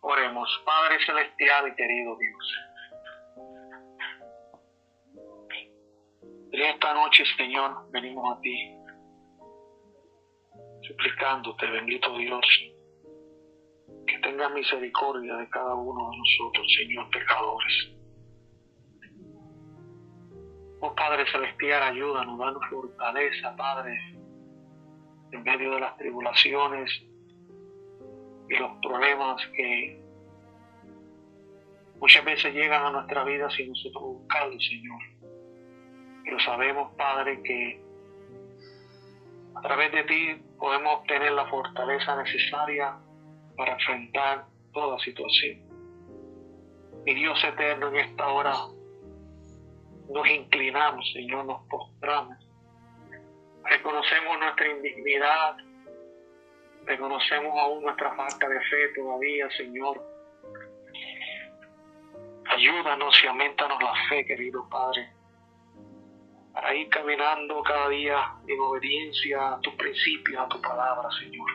Oremos. Padre celestial y querido Dios, en esta noche, Señor, venimos a ti suplicándote, bendito Dios, que tengas misericordia de cada uno de nosotros, Señor, pecadores. Oh Padre celestial, ayúdanos, danos fortaleza, Padre, en medio de las tribulaciones y los problemas que muchas veces llegan a nuestra vida sin nosotros buscarlos, Señor. Pero sabemos, Padre, que a través de ti podemos obtener la fortaleza necesaria para enfrentar toda situación. Mi Dios eterno, en esta hora nos inclinamos, Señor, nos postramos. Reconocemos nuestra indignidad, reconocemos aún nuestra falta de fe todavía, Señor. Ayúdanos y aumentanos la fe, querido Padre, para ir caminando cada día en obediencia a tus principios, a tu palabra, Señor.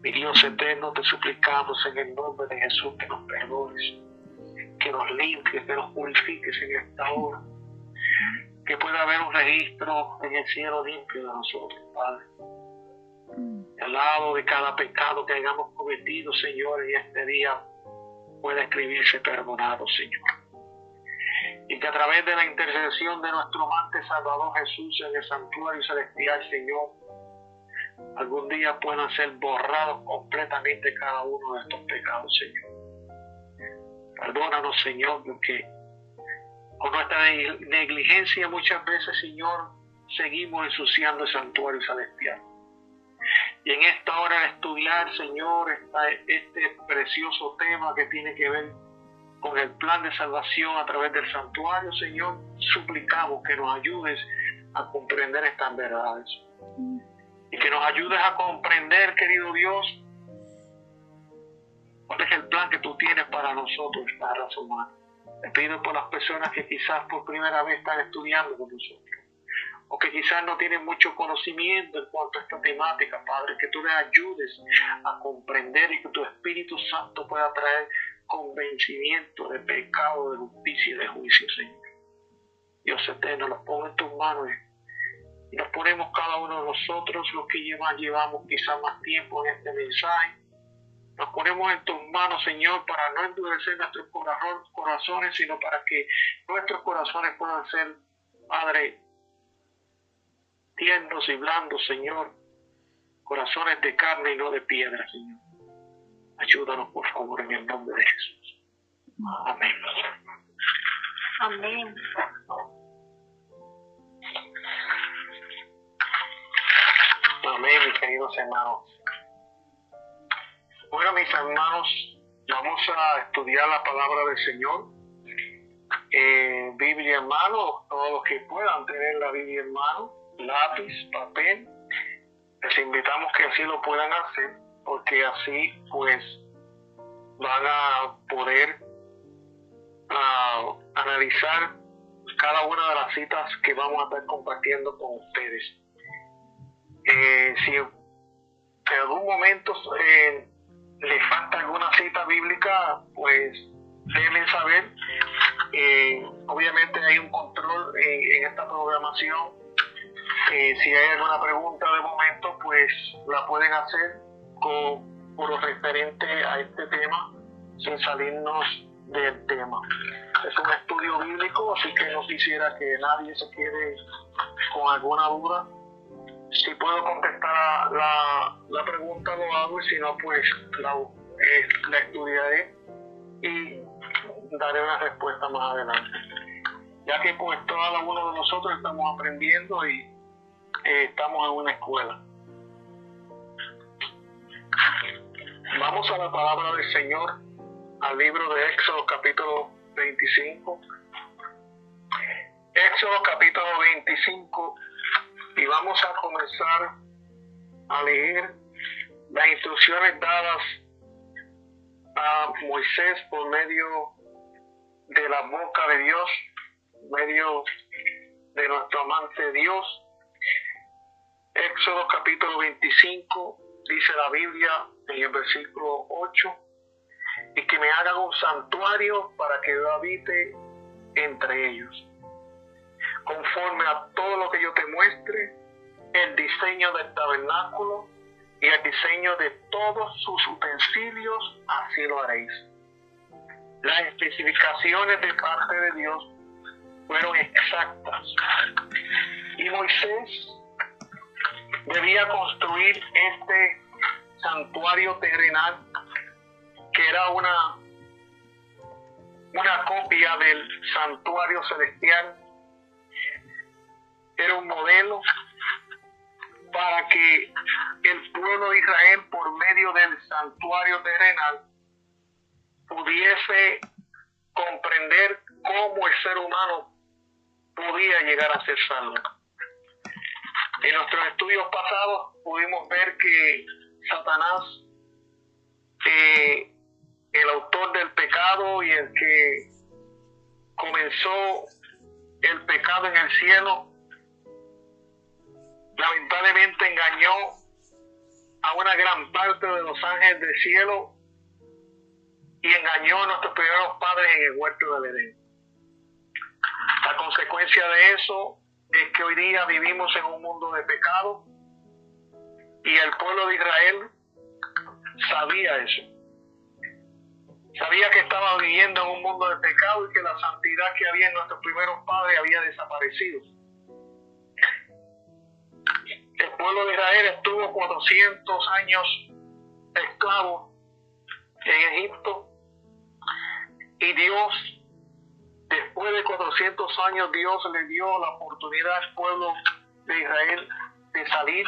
Mi Dios eterno, te suplicamos en el nombre de Jesús que nos perdones, que nos limpies, que nos purifiques en esta hora, que pueda haber un registro en el cielo limpio de nosotros, Padre. Al lado de cada pecado que hayamos cometido, Señor, en este día pueda escribirse perdonado, Señor. Y que a través de la intercesión de nuestro amante Salvador Jesús en el santuario celestial, Señor, algún día puedan ser borrados completamente cada uno de estos pecados, Señor. Perdónanos, Señor, porque con nuestra negligencia muchas veces, Señor, seguimos ensuciando el santuario celestial. Y en esta hora de estudiar, Señor, este precioso tema que tiene que ver con el plan de salvación a través del santuario, Señor, suplicamos que nos ayudes a comprender estas verdades. Y que nos ayudes a comprender, querido Dios, cuál es el plan que tú tienes para nosotros, esta raza humana. Te pido por las personas que quizás por primera vez están estudiando con nosotros, o que quizás no tienen mucho conocimiento en cuanto a esta temática, Padre, que tú les ayudes a comprender y que tu Espíritu Santo pueda traer convencimiento de pecado, de justicia y de juicio, Señor. Dios eterno, los pongo en tus manos y nos ponemos cada uno de nosotros, los que llevamos quizás más tiempo en este mensaje. Nos ponemos en tus manos, Señor, para no endurecer nuestros corazones, sino para que nuestros corazones puedan ser, Padre, tiernos y blandos, Señor, corazones de carne y no de piedra, Señor. Ayúdanos, por favor, en el nombre de Jesús. Amén. Amén. Amén, mis queridos hermanos. Bueno, mis hermanos, vamos a estudiar la palabra del Señor. Biblia en mano, todos los que puedan tener la Biblia en mano, lápiz, papel, les invitamos que así lo puedan hacer, porque así pues van a poder analizar cada una de las citas que vamos a estar compartiendo con ustedes. Si en algún momento les falta alguna cita bíblica, pues déjenme saber. Obviamente hay un control en esta programación. Si hay alguna pregunta de momento, pues la pueden hacer por lo referente a este tema, sin salirnos del tema. Es un estudio bíblico, así que no quisiera que nadie se quede con alguna duda. Si puedo contestar la pregunta, lo hago, y si no, pues la estudiaré y daré una respuesta más adelante. Ya que pues cada uno de nosotros estamos aprendiendo y estamos en una escuela. Vamos a la palabra del Señor, al libro de Éxodo capítulo 25. Éxodo capítulo 25, y vamos a comenzar a leer las instrucciones dadas a Moisés por medio de la boca de Dios, por medio de nuestro amante Dios. Éxodo capítulo 25, dice la Biblia en el versículo 8: y que me hagan un santuario para que yo habite entre ellos. Conforme a todo lo que yo te muestre, el diseño del tabernáculo y el diseño de todos sus utensilios, así lo haréis. Las especificaciones de parte de Dios fueron exactas. Y Moisés debía construir este santuario terrenal, que era una copia del santuario celestial. Era un modelo para que el pueblo de Israel, por medio del santuario terrenal, pudiese comprender cómo el ser humano podía llegar a ser salvo. En nuestros estudios pasados pudimos ver que Satanás, el autor del pecado y el que comenzó el pecado en el cielo, lamentablemente engañó a una gran parte de los ángeles del cielo y engañó a nuestros primeros padres en el huerto del Edén. La consecuencia de eso es que hoy día vivimos en un mundo de pecado y el pueblo de Israel sabía eso. Sabía que estaba viviendo en un mundo de pecado y que la santidad que había en nuestros primeros padres había desaparecido. El pueblo de Israel estuvo 400 años esclavo en Egipto y Dios, después de 400 años, Dios le dio la oportunidad al pueblo de Israel de salir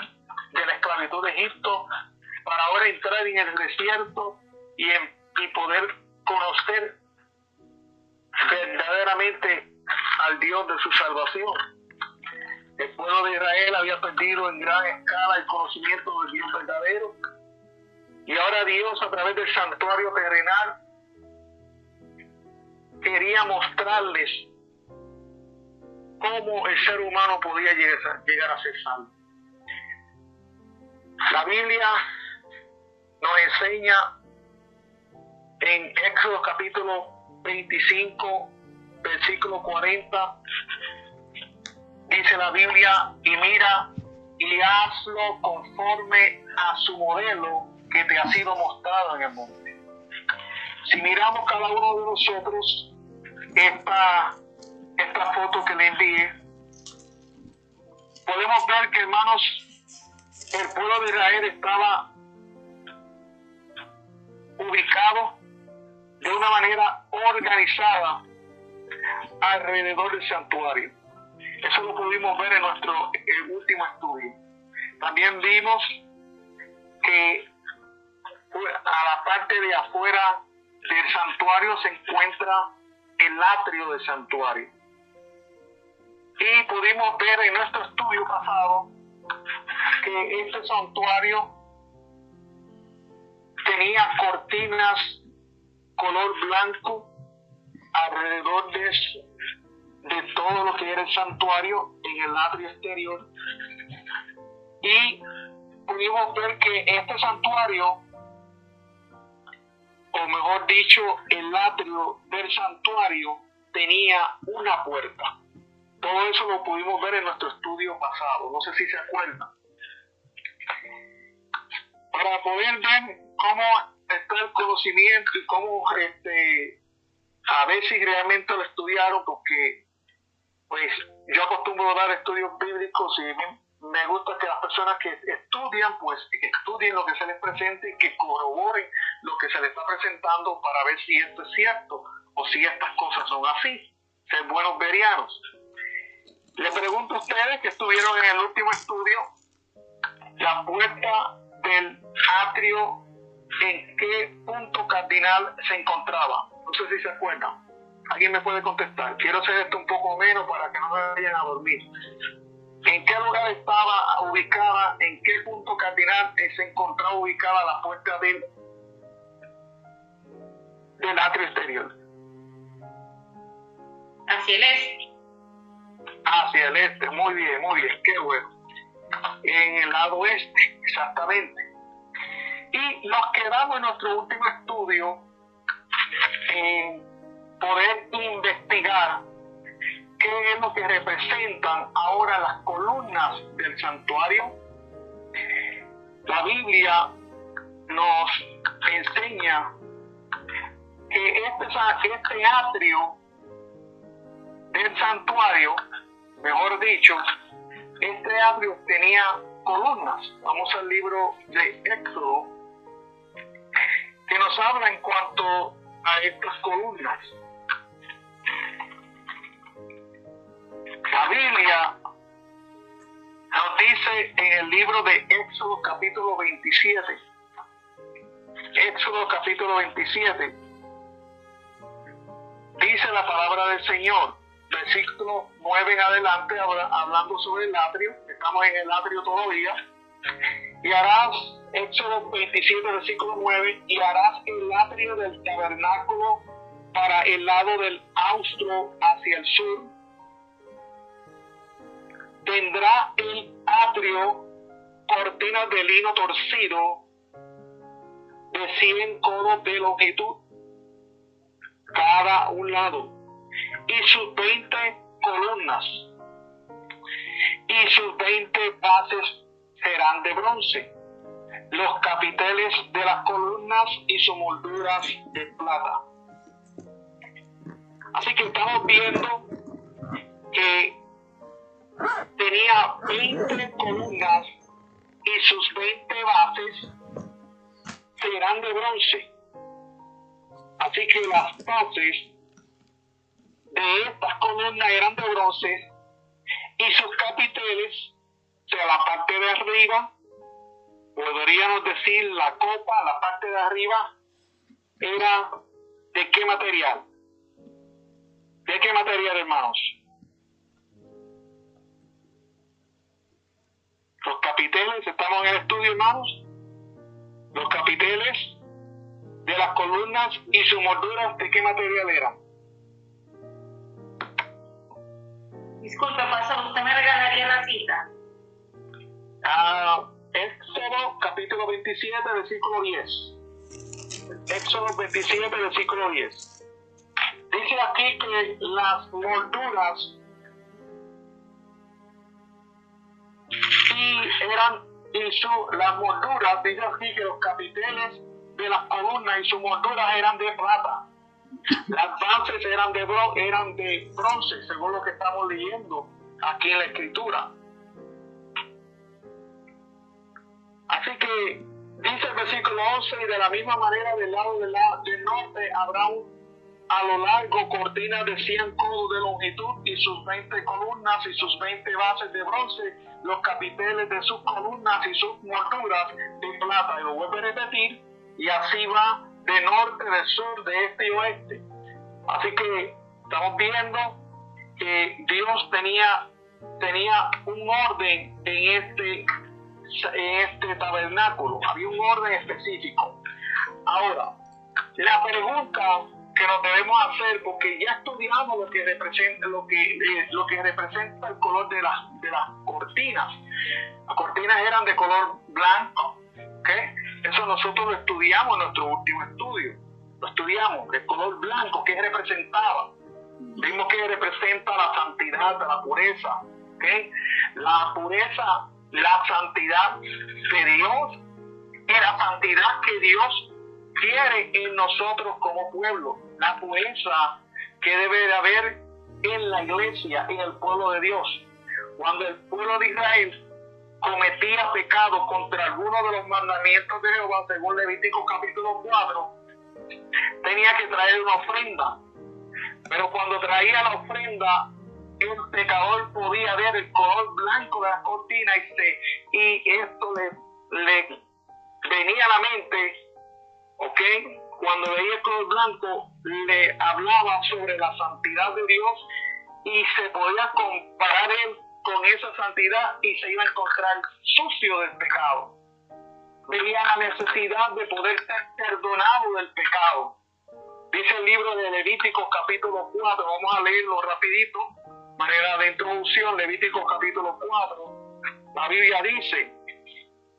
de la esclavitud de Egipto para ahora entrar en el desierto y poder conocer verdaderamente al Dios de su salvación. El pueblo de Israel había perdido en gran escala el conocimiento del Dios verdadero y ahora Dios, a través del santuario terrenal, quería mostrarles cómo el ser humano podía llegar a ser salvo. La Biblia nos enseña en Éxodo capítulo 25, versículo 40, dice la Biblia: y mira y hazlo conforme a su modelo que te ha sido mostrado en el monte. Si miramos cada uno de nosotros esta foto que le envié, podemos ver que, hermanos, el pueblo de Israel estaba ubicado de una manera organizada alrededor del santuario. Eso lo pudimos ver en nuestro último estudio. También vimos que a la parte de afuera del santuario se encuentra el atrio del santuario. Y pudimos ver en nuestro estudio pasado que este santuario tenía cortinas color blanco alrededor de todo lo que era el santuario en el atrio exterior. Y pudimos ver que este santuario, o mejor dicho, el atrio del santuario, tenía una puerta. Todo eso lo pudimos ver en nuestro estudio pasado, no sé si se acuerdan. Para poder ver cómo está el conocimiento y cómo a ver si realmente lo estudiaron, porque pues yo acostumbro dar estudios bíblicos y me gusta que las personas que estudian, pues que estudien lo que se les presente y que corroboren lo que se les está presentando para ver si esto es cierto o si estas cosas son así, ser buenos verianos. Les pregunto a ustedes que estuvieron en el último estudio, la puerta del atrio, ¿en qué punto cardinal se encontraba? No sé si se acuerdan. ¿Alguien me puede contestar? Quiero hacer esto un poco menos para que no me vayan a dormir. ¿En qué lugar estaba ubicada, en qué punto cardinal se encontraba ubicada la puerta del atrio exterior? Hacia el este. Hacia el este, muy bien, qué bueno. En el lado este, exactamente. Y nos quedamos en nuestro último estudio poder investigar qué es lo que representan ahora las columnas del santuario, la Biblia nos enseña que este atrio del santuario, mejor dicho, este atrio tenía columnas. Vamos al libro de Éxodo, que nos habla en cuanto a estas columnas. La Biblia nos dice en el libro de Éxodo capítulo 27, Éxodo capítulo 27, dice la palabra del Señor, versículo 9 en adelante, hablando sobre el atrio. Estamos en el atrio todavía. Y harás, Éxodo 27, versículo 9, y harás el atrio del tabernáculo para el lado del austro hacia el sur. Tendrá el atrio cortinas de lino torcido de 100 codos de longitud cada un lado, y sus 20 columnas, y sus 20 bases serán de bronce, los capiteles de las columnas y sus molduras de plata. Así que estamos viendo que tenía 20 columnas y sus 20 bases serán de bronce. Así que las bases de estas columnas eran de bronce y sus capiteles, o sea, la parte de arriba, podríamos decir la copa, la parte de arriba, era ¿de qué material? ¿De qué material, hermanos? Los capiteles, estamos en el estudio, hermanos. Los capiteles de las columnas y sus molduras, ¿de qué material eran? Disculpe, pastor, ¿usted me regalaría la cita? Éxodo capítulo 27, versículo 10. Éxodo 27, versículo 10. Dice aquí que las molduras las molduras, dice aquí que los capiteles de las columnas y sus molduras eran de plata. Las bases eran de bronce, según lo que estamos leyendo aquí en la escritura. Así que dice el versículo 11, y de la misma manera del lado del norte habrá a lo largo cortinas de 100 codos de longitud y sus 20 columnas y sus 20 bases de bronce, los capiteles de sus columnas y sus molduras de plata. Y lo vuelvo a repetir, y así va de norte, de sur, de este y oeste. Así que estamos viendo que Dios tenía un orden en este tabernáculo. Había un orden específico. Ahora, la pregunta que nos debemos hacer, porque ya estudiamos lo que representa el color de las cortinas. Las cortinas eran de color blanco, ¿okay? Eso nosotros lo estudiamos en nuestro último estudio. Lo estudiamos, el color blanco, ¿qué representaba? Vimos que representa la santidad, la pureza, ¿okay? La pureza, la santidad de Dios y la santidad que Dios quiere en nosotros como pueblo. La pureza que debe de haber en la iglesia, en el pueblo de Dios. Cuando el pueblo de Israel cometía pecado contra alguno de los mandamientos de Jehová, según Levítico capítulo 4, tenía que traer una ofrenda. Pero cuando traía la ofrenda, el pecador podía ver el color blanco de la cortina y esto le venía a la mente, ¿ok? Cuando veía el color blanco, le hablaba sobre la santidad de Dios y se podía comparar él con esa santidad y se iba a encontrar sucio del pecado. Veía la necesidad de poder ser perdonado del pecado. Dice el libro de Levítico capítulo 4, vamos a leerlo rapidito, manera de introducción. Levítico capítulo 4, la Biblia dice,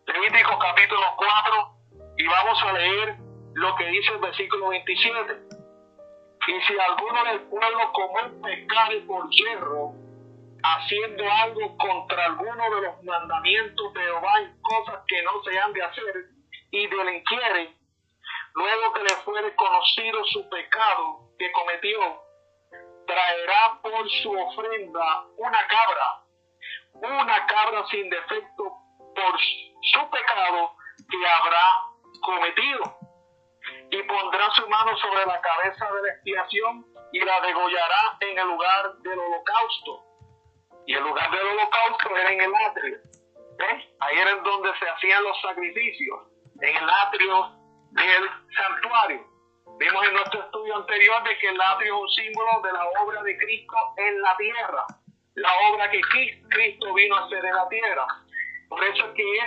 Levítico capítulo 4, y vamos a leer lo que dice el versículo 27. Y si alguno del pueblo común pecare por yerro, haciendo algo contra alguno de los mandamientos de Jehová en cosas que no se han de hacer, y delinquiere, luego que le fuere conocido su pecado que cometió, traerá por su ofrenda una cabra sin defecto por su pecado que habrá cometido, y pondrá su mano sobre la cabeza de la expiación y la degollará en el lugar del holocausto. Y el lugar del holocausto era en el atrio. Ahí era donde se hacían los sacrificios, en el atrio del santuario. Vimos en nuestro estudio anterior de que el atrio es un símbolo de la obra de Cristo en la tierra, la obra que Cristo vino a hacer en la tierra. Por eso es que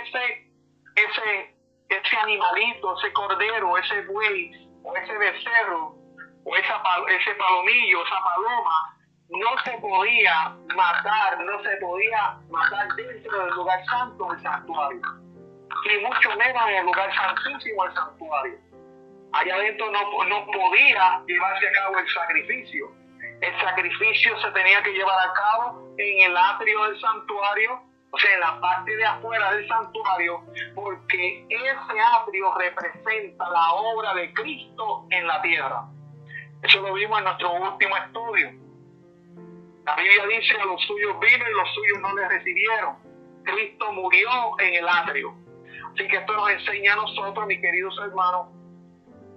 ese animalito, ese cordero, ese buey, o ese becerro, o ese palomillo, esa paloma, no se podía matar dentro del lugar santo del santuario, y mucho menos en el lugar santísimo del santuario. Allá adentro no podía llevarse a cabo el sacrificio. El sacrificio se tenía que llevar a cabo en el atrio del santuario, o sea, en la parte de afuera del santuario, porque ese atrio representa la obra de Cristo en la tierra. Eso lo vimos en nuestro último estudio. La Biblia dice: a los suyos vino y los suyos no le recibieron. Cristo murió en el atrio. Así que esto nos enseña a nosotros, mis queridos hermanos,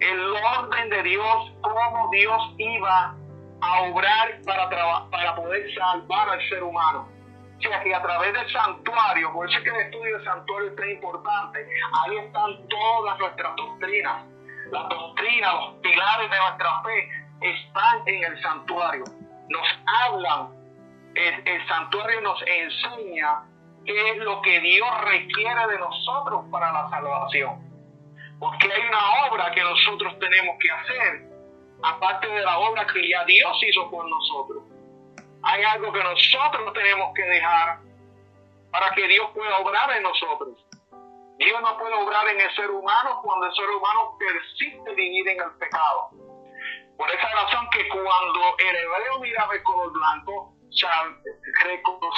el orden de Dios, cómo Dios iba a obrar para poder salvar al ser humano. O sea que a través del santuario, por eso es que el estudio del santuario es tan importante, ahí están todas nuestras doctrinas. Las doctrinas, los pilares de nuestra fe están en el santuario. Nos hablan, el santuario nos enseña qué es lo que Dios requiere de nosotros para la salvación. Porque hay una obra que nosotros tenemos que hacer, aparte de la obra que ya Dios hizo por nosotros. Hay algo que nosotros tenemos que dejar para que Dios pueda obrar en nosotros. Dios no puede obrar en el ser humano cuando el ser humano persiste vivir en el pecado. Por esa razón que cuando el hebreo miraba el color blanco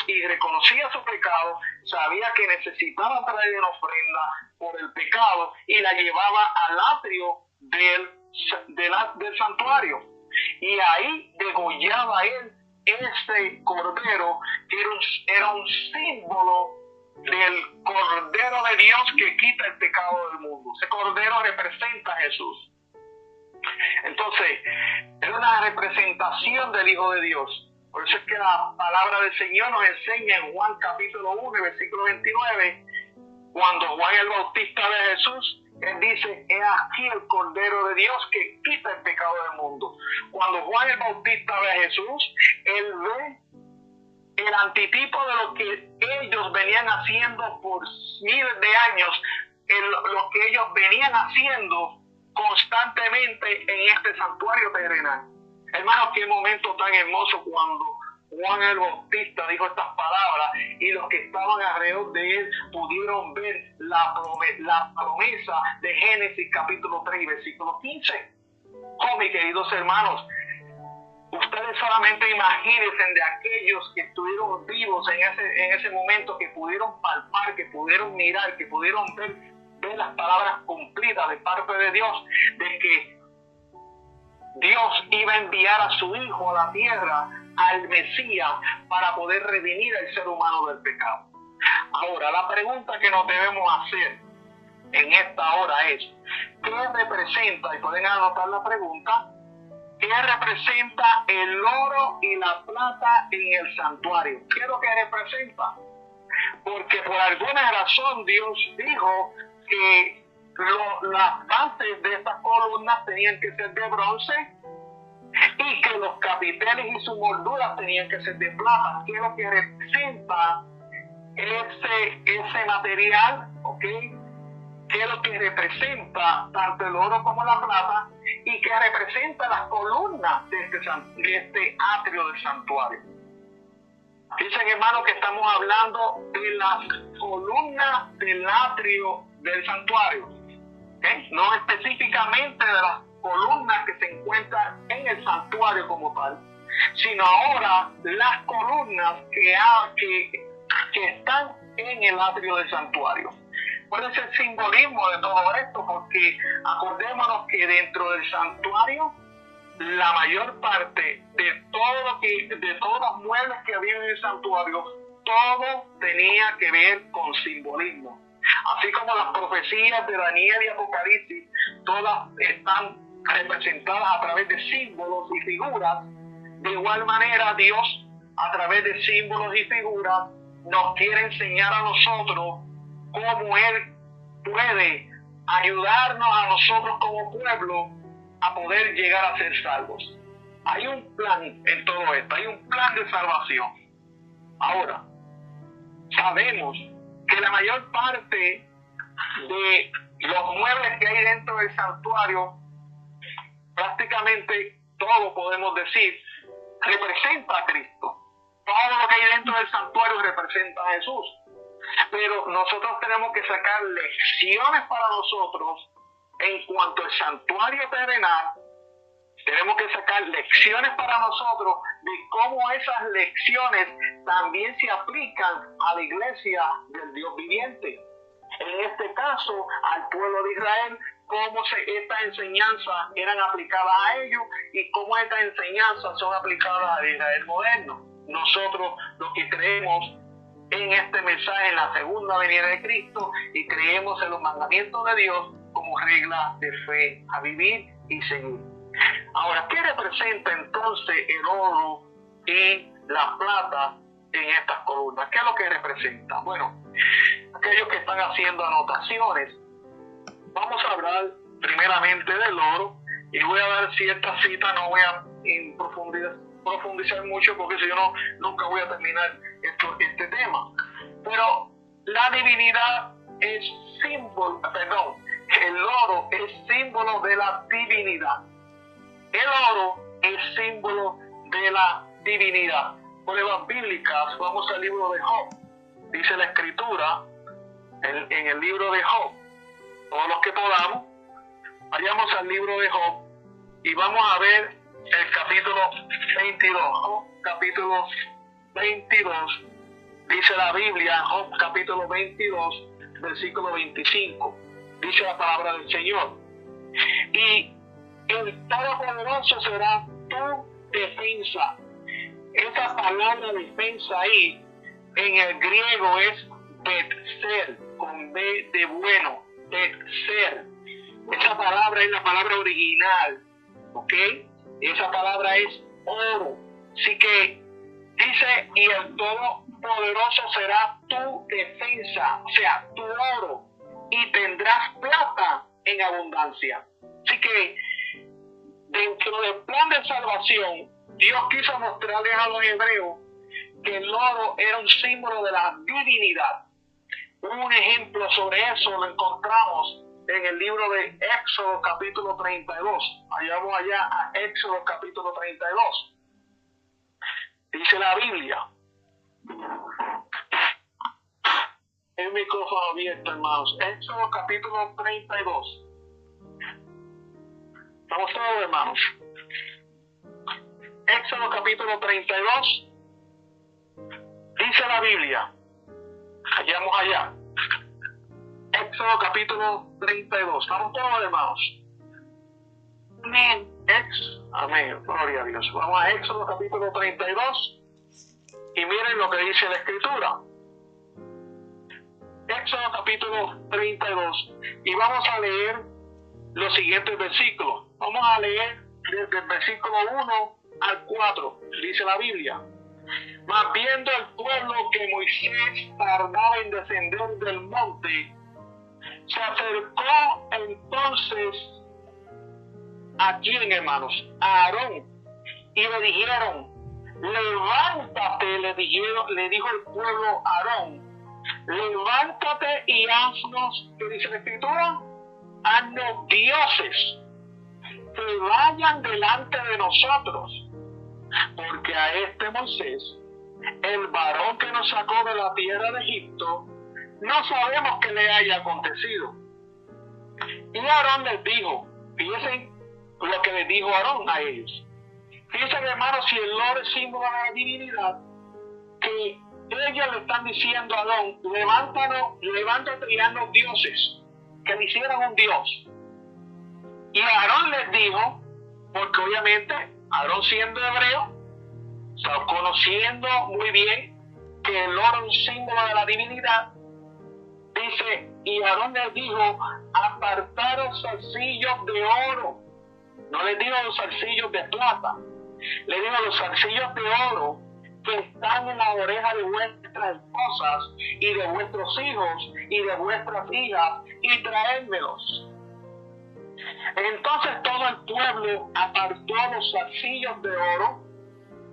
y reconocía su pecado, sabía que necesitaba traer una ofrenda por el pecado y la llevaba al atrio del santuario. Y ahí degollaba él ese cordero que era un símbolo del Cordero de Dios que quita el pecado del mundo. Ese cordero representa a Jesús. Entonces, es una representación del Hijo de Dios. Por eso es que la palabra del Señor nos enseña en Juan capítulo 1, versículo 29, cuando Juan el Bautista ve a Jesús, él dice: he aquí el Cordero de Dios que quita el pecado del mundo. Cuando Juan el Bautista ve a Jesús, él ve el antitipo de lo que ellos venían haciendo por miles de años, lo que ellos venían haciendo constantemente en este santuario terrenal. Hermanos, qué momento tan hermoso cuando Juan el Bautista dijo estas palabras y los que estaban alrededor de él pudieron ver la promesa de Génesis capítulo 3 versículo 15. Oh, mis queridos hermanos, ustedes solamente imagínense de aquellos que estuvieron vivos en ese momento, que pudieron palpar, que pudieron mirar, que pudieron ver las palabras cumplidas de parte de Dios, de que Dios iba a enviar a su Hijo a la tierra, al Mesías, para poder redimir al ser humano del pecado. Ahora, la pregunta que nos debemos hacer en esta hora es: ¿qué representa? Y pueden anotar la pregunta: ¿qué representa el oro y la plata en el santuario? ¿Qué es lo que representa? Porque por alguna razón Dios dijo que las bases de estas columnas tenían que ser de bronce y que los capiteles y sus molduras tenían que ser de plata. ¿Qué es lo que representa ese material? ¿Ok? ¿Qué es lo que representa tanto el oro como la plata? ¿Y qué representa las columnas de este atrio del santuario? Dicen, hermanos, que estamos hablando de las columnas del atrio del santuario. ¿Okay? No específicamente de las columnas que se encuentra en el santuario como tal, sino ahora las columnas que están en el atrio del santuario. ¿Cuál es el simbolismo de todo esto? Porque acordémonos que dentro del santuario, la mayor parte de todos los muebles que había en el santuario, todo tenía que ver con simbolismo. Así como las profecías de Daniel y Apocalipsis, todas están representadas a través de símbolos y figuras. De igual manera, Dios, a través de símbolos y figuras, nos quiere enseñar a nosotros cómo Él puede ayudarnos a nosotros como pueblo a poder llegar a ser salvos. Hay un plan en todo esto, hay un plan de salvación. Ahora, sabemos que la mayor parte de los muebles que hay dentro del santuario, prácticamente todo podemos decir, representa a Cristo. Todo lo que hay dentro del santuario representa a Jesús. Pero nosotros tenemos que sacar lecciones para nosotros en cuanto al santuario terrenal. Tenemos que sacar lecciones para nosotros de cómo esas lecciones también se aplican a la iglesia del Dios viviente. En este caso, al pueblo de Israel, cómo estas enseñanzas eran aplicadas a ellos y cómo estas enseñanzas son aplicadas a Israel moderno. Nosotros, los que creemos en este mensaje, en la segunda venida de Cristo, y creemos en los mandamientos de Dios como regla de fe a vivir y seguir. Ahora, ¿qué representa entonces el oro y la plata en estas columnas? ¿Qué es lo que representa? Bueno, aquellos que están haciendo anotaciones, vamos a hablar primeramente del oro, y voy a dar ciertas citas, no voy a profundizar mucho porque si no, nunca voy a terminar este tema. Pero la divinidad es símbolo, el oro es símbolo de la divinidad. El oro es símbolo de la divinidad. Pruebas bíblicas, vamos al libro de Job. Dice la escritura en el libro de Job, todos los que podamos, vayamos al libro de Job y vamos a ver el capítulo 22. Job capítulo 22, dice la Biblia, Job capítulo 22, versículo 25. Dice la palabra del Señor: y el Todopoderoso será tu defensa. Esa palabra defensa ahí en el griego es betser, con B de bueno, betser. Esa palabra es la palabra original, ¿ok? Esa palabra es oro. Así que dice, y el Todopoderoso será tu defensa, o sea, tu oro, y tendrás plata en abundancia. Así que dentro del plan de salvación, Dios quiso mostrarles a los hebreos que el oro era un símbolo de la divinidad. Un ejemplo sobre eso lo encontramos en el libro de Éxodo capítulo 32. Vayamos allá a Éxodo capítulo 32. Dice la Biblia. El micrófono abierto, hermanos. Éxodo capítulo 32. ¿Estamos todos, hermanos? Éxodo capítulo 32. Dice la Biblia. Vayamos allá. Éxodo capítulo 32. ¿Estamos todos, hermanos? Amén. Amén. Gloria a Dios. Vamos a Éxodo capítulo 32 y miren lo que dice la Escritura. Éxodo capítulo 32 y vamos a leer los siguientes versículos. Vamos a leer desde el versículo 1 al 4. Dice la Biblia: mas viendo el pueblo que Moisés tardaba en descender del monte, se acercó entonces a quién, hermanos, a Aarón, y le dijeron: levántate, le dijo el pueblo a Aarón, levántate y haznos, ¿qué dice la Escritura? Haznos dioses que vayan delante de nosotros, porque a este Moisés, el varón que nos sacó de la tierra de Egipto, no sabemos qué le haya acontecido. Y Aarón les dijo, fíjense lo que les dijo Aarón a ellos. Fíjense, hermanos, si el oro es símbolo de la divinidad, que ellos le están diciendo a Aarón, levántate y haznos dioses, que le hicieran un dios. Y Aarón les dijo, porque obviamente Aarón, siendo hebreo, conociendo muy bien que el oro es un símbolo de la divinidad, dice, y Aarón les dijo, apartaros zarcillos de oro. No les digo los zarcillos de plata, les digo los zarcillos de oro que están en la oreja de vuestras esposas y de vuestros hijos y de vuestras hijas, y traédmelos. Entonces todo el pueblo apartó los zarcillos de oro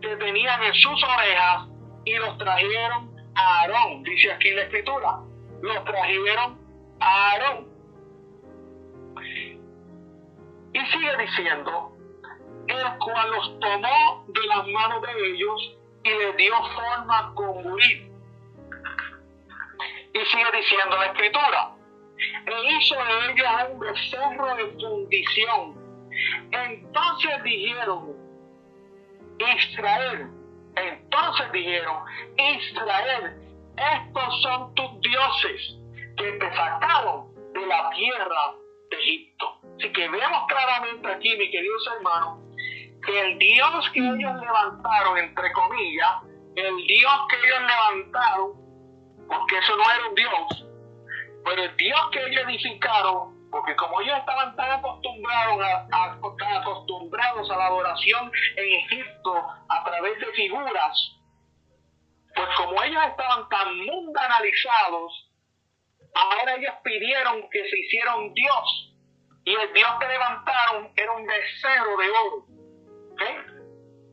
que tenían en sus orejas y los trajeron a Aarón. Dice aquí la escritura, los trajeron a Aarón. Y sigue diciendo, el cual los tomó de las manos de ellos y les dio forma con huir. Y sigue diciendo la escritura, e hizo de ellos un becerro de fundición. Entonces dijeron, Israel, estos son tus dioses que te sacaron de la tierra de Egipto. Así que vemos claramente aquí, mis queridos hermanos, que el Dios que ellos levantaron, entre comillas, el Dios que ellos levantaron, porque eso no era un Dios, pero el Dios que ellos edificaron, porque como ellos estaban tan acostumbrados a la adoración en Egipto a través de figuras, pues como ellos estaban tan mundanalizados, ahora ellos pidieron que se hiciera un Dios, y el Dios que levantaron era un becerro de oro, ¿okay?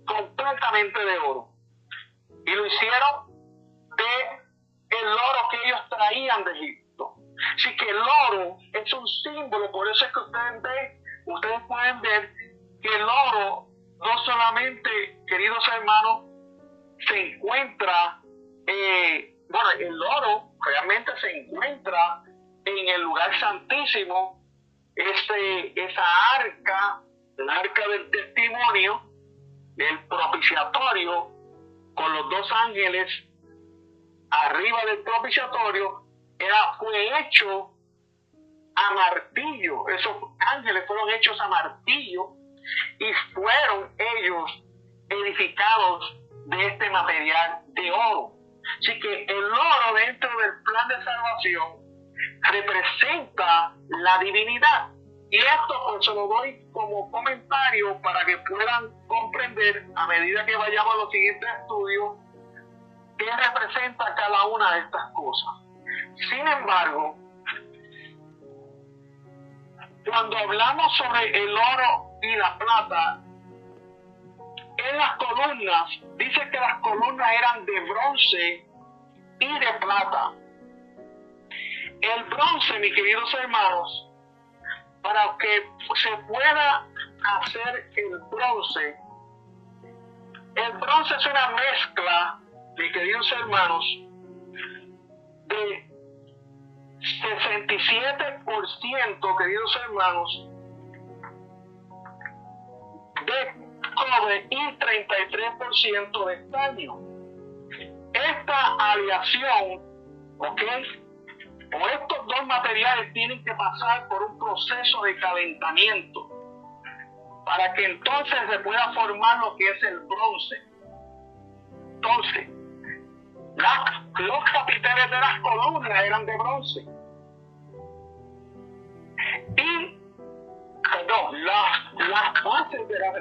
Completamente de oro, y lo hicieron de el oro que ellos traían de Egipto. Así que el oro es un símbolo, por eso es que ustedes pueden ver que el oro no solamente, queridos hermanos, se encuentra, el oro realmente se encuentra en el lugar santísimo, esa arca, la arca del testimonio, del propiciatorio, con los dos ángeles arriba del propiciatorio, fue hecho a martillo. Esos ángeles fueron hechos a martillo y fueron ellos edificados de este material de oro. Así que el oro, dentro del plan de salvación, representa la divinidad. Y esto pues se lo doy como comentario para que puedan comprender, a medida que vayamos a los siguientes estudios, qué representa cada una de estas cosas. Sin embargo, cuando hablamos sobre el oro y la plata, en las columnas, dice que las columnas eran de bronce y de plata. El bronce, mis queridos hermanos, para que se pueda hacer el bronce es una mezcla, mis queridos hermanos, de 67%, queridos hermanos, de cobre y 33% de estaño. Esta aleación, ¿ok?, o estos dos materiales tienen que pasar por un proceso de calentamiento para que entonces se pueda formar lo que es el bronce. Entonces, los capiteles de las columnas eran de bronce. Y, perdón, las bases de las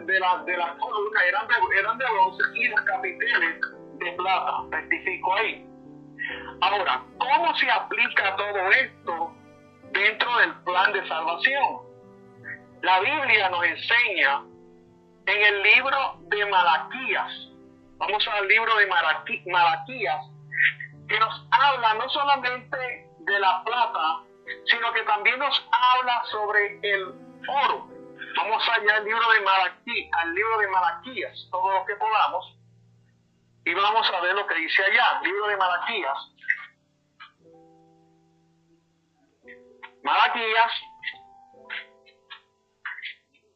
columnas eran de bronce y los capiteles de plata. Rectifico ahí. Ahora, ¿cómo se aplica todo esto dentro del plan de salvación? La Biblia nos enseña en el libro de Malaquías, vamos al libro de Malaquías, que nos habla no solamente de la plata, sino que también nos habla sobre el oro. Vamos allá al libro de Malaquías, todo lo que podamos, y vamos a ver lo que dice allá, libro de Malaquías. Malaquías,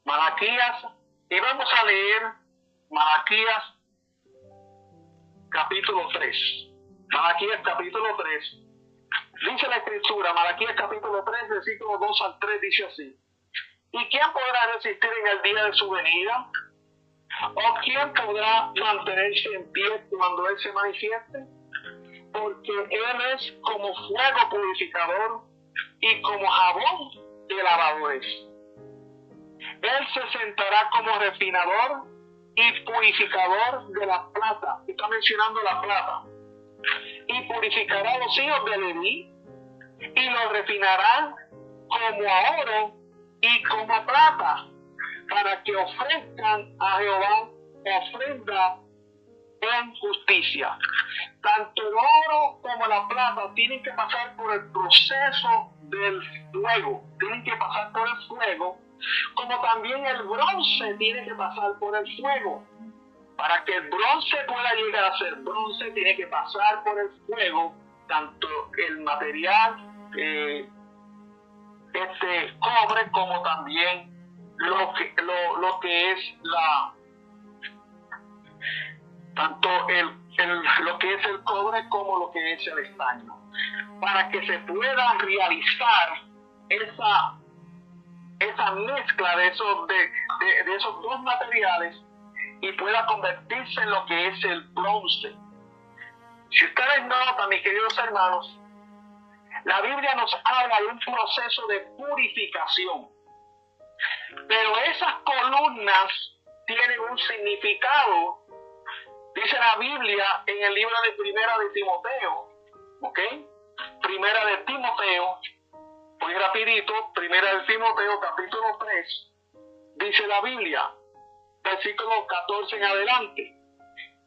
Malaquías, y vamos a leer Malaquías capítulo 3. Malaquías capítulo 3. Dice la Escritura, Malaquías capítulo 3, versículos 2 al 3, dice así: ¿Y quién podrá resistir en el día de su venida? ¿O quién podrá mantenerse en pie cuando Él se manifieste? Porque Él es como fuego purificador y como jabón de lavadores. Él se sentará como refinador y purificador de la plata. Está mencionando la plata. Y purificará a los hijos de Leví y los refinará como a oro y como a plata, para que ofrezcan a Jehová ofrenda en justicia. Tanto el oro como la plata tienen que pasar por el proceso del fuego, tienen que pasar por el fuego, como también el bronce tiene que pasar por el fuego. Para que el bronce pueda llegar a ser bronce, tiene que pasar por el fuego, tanto el material cobre, como también lo que es tanto lo que es el cobre como lo que es el estaño, para que se pueda realizar esa mezcla de esos dos materiales y pueda convertirse en lo que es el bronce. Si ustedes notan, mis queridos hermanos, la Biblia nos habla de un proceso de purificación, pero esas columnas tienen un significado. Dice la Biblia en el libro de Primera de Timoteo, ¿ok? Primera de Timoteo, muy rapidito, Primera de Timoteo capítulo 3, dice la Biblia, versículo 14 en adelante: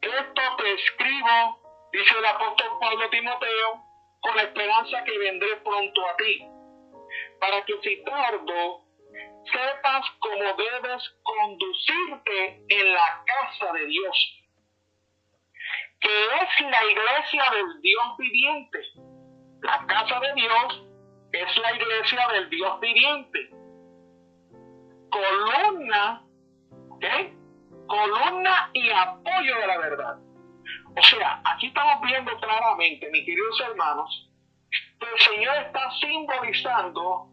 esto te escribo, dice el apóstol Pablo a Timoteo, con la esperanza que vendré pronto a ti, para que si tardo, sepas cómo debes conducirte en la casa de Dios, que es la iglesia del Dios viviente. La casa de Dios es la iglesia del Dios viviente. Columna, ¿okay? Columna y apoyo de la verdad. O sea, aquí estamos viendo claramente, mis queridos hermanos, que el Señor está simbolizando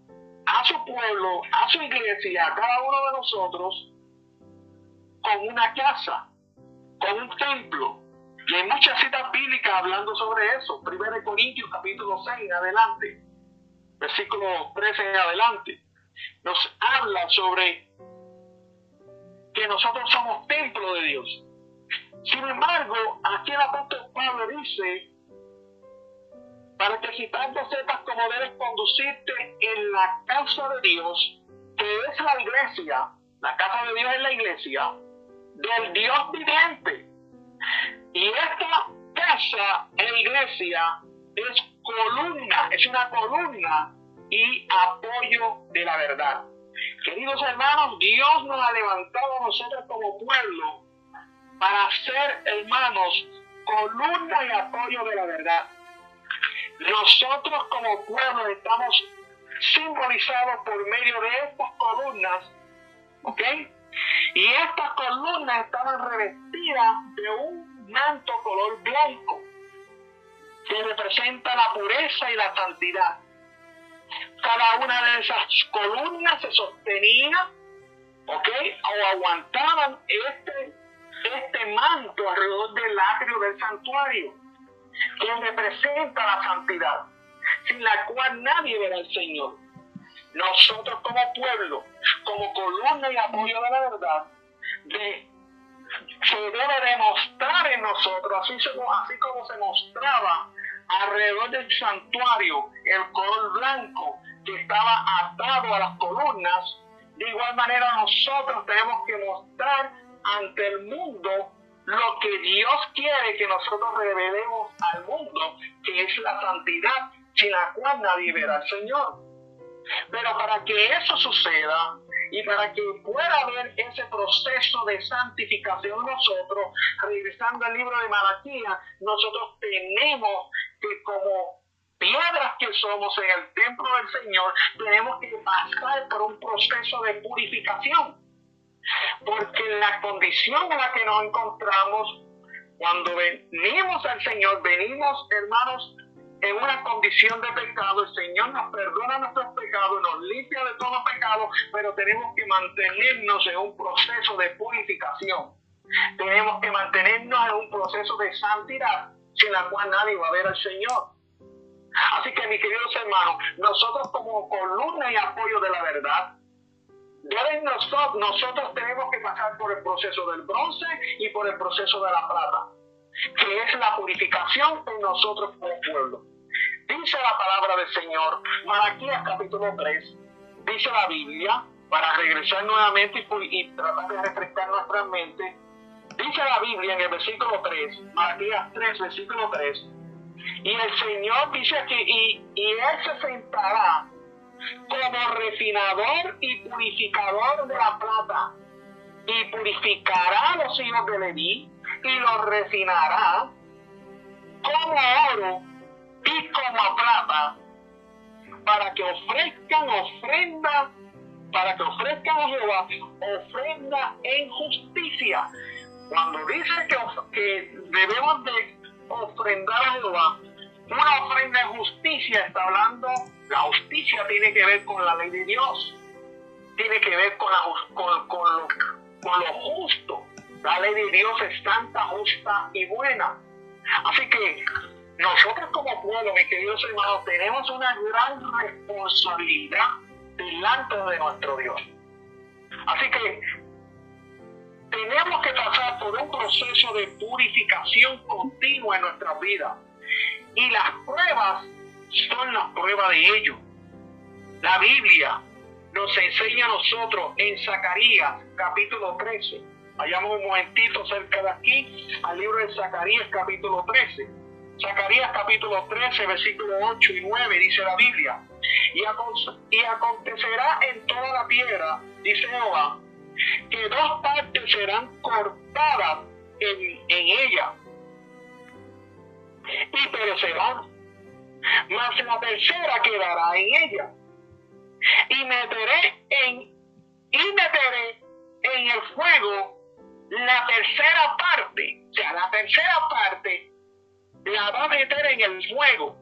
a su pueblo, a su iglesia, a cada uno de nosotros, con una casa, con un templo. Y hay muchas citas bíblicas hablando sobre eso. 1 Corintios capítulo 6 en adelante, versículo 13 en adelante, nos habla sobre que nosotros somos templo de Dios. Sin embargo, aquí el apóstol Pablo dice, para que si tanto sepas cómo debes conducirte en la casa de Dios, que es la iglesia, la casa de Dios es la iglesia del Dios viviente. Y esta casa e iglesia es columna, es una columna y apoyo de la verdad. Queridos hermanos, Dios nos ha levantado a nosotros como pueblo para ser, hermanos, columna y apoyo de la verdad. Nosotros como pueblo estamos simbolizados por medio de estas columnas, ¿ok? Y estas columnas estaban revestidas de un manto color blanco que representa la pureza y la santidad. Cada una de esas columnas se sostenía, ¿ok? O aguantaban este manto alrededor del atrio del santuario, que representa la santidad, sin la cual nadie verá al Señor. Nosotros como pueblo, como columna y apoyo de la verdad, se debe demostrar en nosotros, así como se mostraba alrededor del santuario el color blanco que estaba atado a las columnas. De igual manera nosotros tenemos que mostrar ante el mundo lo que Dios quiere que nosotros revelemos al mundo, que es la santidad, sin la cual nadie verá al Señor. Pero para que eso suceda y para que pueda haber ese proceso de santificación en nosotros, regresando al libro de Malaquías, nosotros tenemos que, como piedras que somos en el templo del Señor, tenemos que pasar por un proceso de purificación. Porque en la condición en la que nos encontramos, cuando venimos al Señor, venimos, hermanos, en una condición de pecado. El Señor nos perdona nuestros pecados, nos limpia de todo pecado, pero tenemos que mantenernos en un proceso de purificación. Tenemos que mantenernos en un proceso de santidad, sin la cual nadie va a ver al Señor. Así que, mis queridos hermanos, nosotros como columna y apoyo de la verdad, nosotros tenemos que pasar por el proceso del bronce y por el proceso de la plata, que es la purificación en nosotros como pueblo. Dice la palabra del Señor, Malaquías capítulo 3, dice la Biblia, para regresar nuevamente y tratar de refrescar nuestra mente, dice la Biblia en el versículo 3, Malaquías 3, versículo 3, y el Señor dice aquí, y Él se sentará como refinador y purificador de la plata, y purificará a los hijos de Leví, y los refinará como oro y como plata, para que ofrezcan ofrenda, para que ofrezcan a Jehová ofrenda en justicia. Cuando dice que debemos de ofrendar a Jehová una ofrenda en justicia, está hablando, la justicia tiene que ver con la ley de Dios, tiene que ver con lo justo. La ley de Dios es santa, justa y buena. Así que nosotros como pueblo, mis queridos hermanos, tenemos una gran responsabilidad delante de nuestro Dios. Así que tenemos que pasar por un proceso de purificación continua en nuestras vidas. Y las pruebas son las pruebas de ello. La Biblia nos enseña a nosotros en Zacarías capítulo 13. Vayamos un momentito cerca de aquí al libro de Zacarías capítulo 13. Zacarías capítulo 13, versículos 8 y 9, dice la Biblia. Y acontecerá en toda la tierra, dice Jehová, que dos partes serán cortadas en ella y perecerán, mas la tercera quedará en ella. Y meteré en el fuego la tercera parte, o sea, la tercera parte la va a meter en el fuego.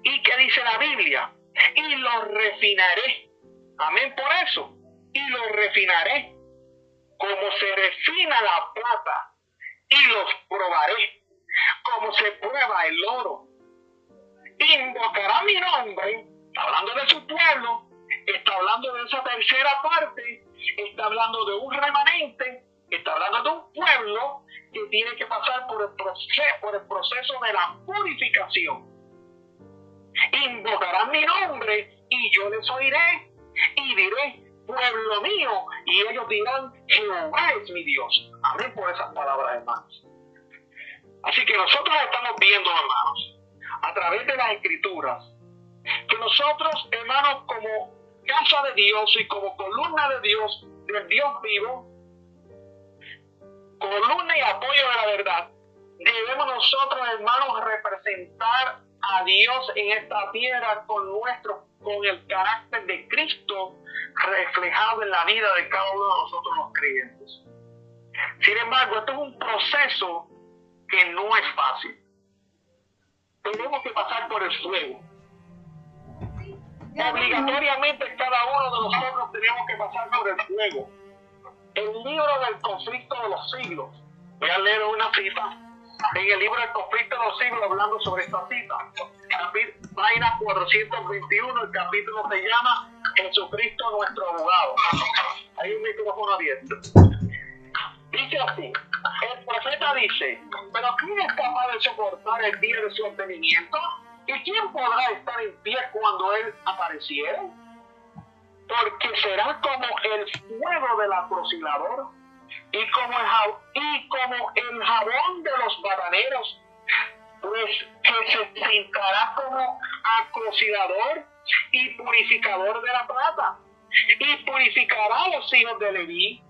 ¿Y qué dice la Biblia? Y lo refinaré. Amén por eso. Y lo refinaré como se refina la plata, y los probaré como se prueba el oro. Invocará mi nombre, está hablando de su pueblo, está hablando de esa tercera parte, está hablando de un remanente, está hablando de un pueblo que tiene que pasar por el proceso de la purificación. Invocarán mi nombre y yo les oiré y diré, pueblo mío, y ellos dirán, Jehová es mi Dios. Amén por esas palabras, hermanos. Así que nosotros estamos viendo, hermanos, a través de las Escrituras, que nosotros, hermanos, como casa de Dios y como columna de Dios, del Dios vivo, columna y apoyo de la verdad, debemos nosotros, hermanos, representar a Dios en esta tierra con el carácter de Cristo reflejado en la vida de cada uno de nosotros los creyentes. Sin embargo, esto es un proceso que no es fácil. Tenemos que pasar por el fuego. Obligatoriamente cada uno de nosotros tenemos que pasar por el fuego. El libro del conflicto de los siglos, voy a leer una cita en el libro del conflicto de los siglos hablando sobre esta cita. Página 421, el capítulo se llama Jesucristo nuestro abogado. Hay un micrófono abierto. Dice así, el profeta dice, pero ¿quién es capaz de soportar el día de su advenimiento? ¿Y quién podrá estar en pie cuando él apareciere? Porque será como el fuego del acrocidador y como el jabón de los bataneros, pues que se sintará como acrocidador y purificador de la plata, y purificará a los hijos de Leví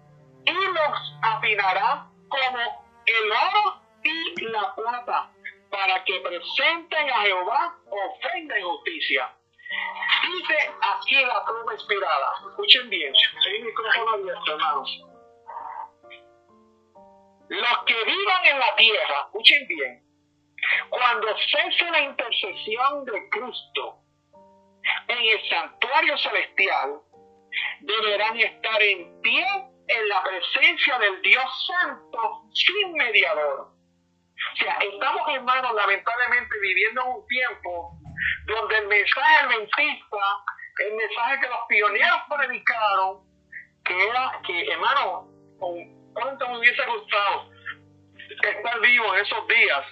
y los afinará como el oro y la plata, para que presenten a Jehová ofrenda en justicia. Dice aquí la pluma inspirada, escuchen bien, hay un micrófono abierto, hermanos. los que vivan en la tierra, escuchen bien, cuando cese la intercesión de Cristo en el santuario celestial, deberán estar en pie en la presencia del Dios Santo sin mediador. O sea, estamos, hermanos, lamentablemente viviendo en un tiempo donde el mensaje adventista, el mensaje que los pioneros predicaron, que era que, hermano, cuánto me hubiese gustado estar vivo en esos días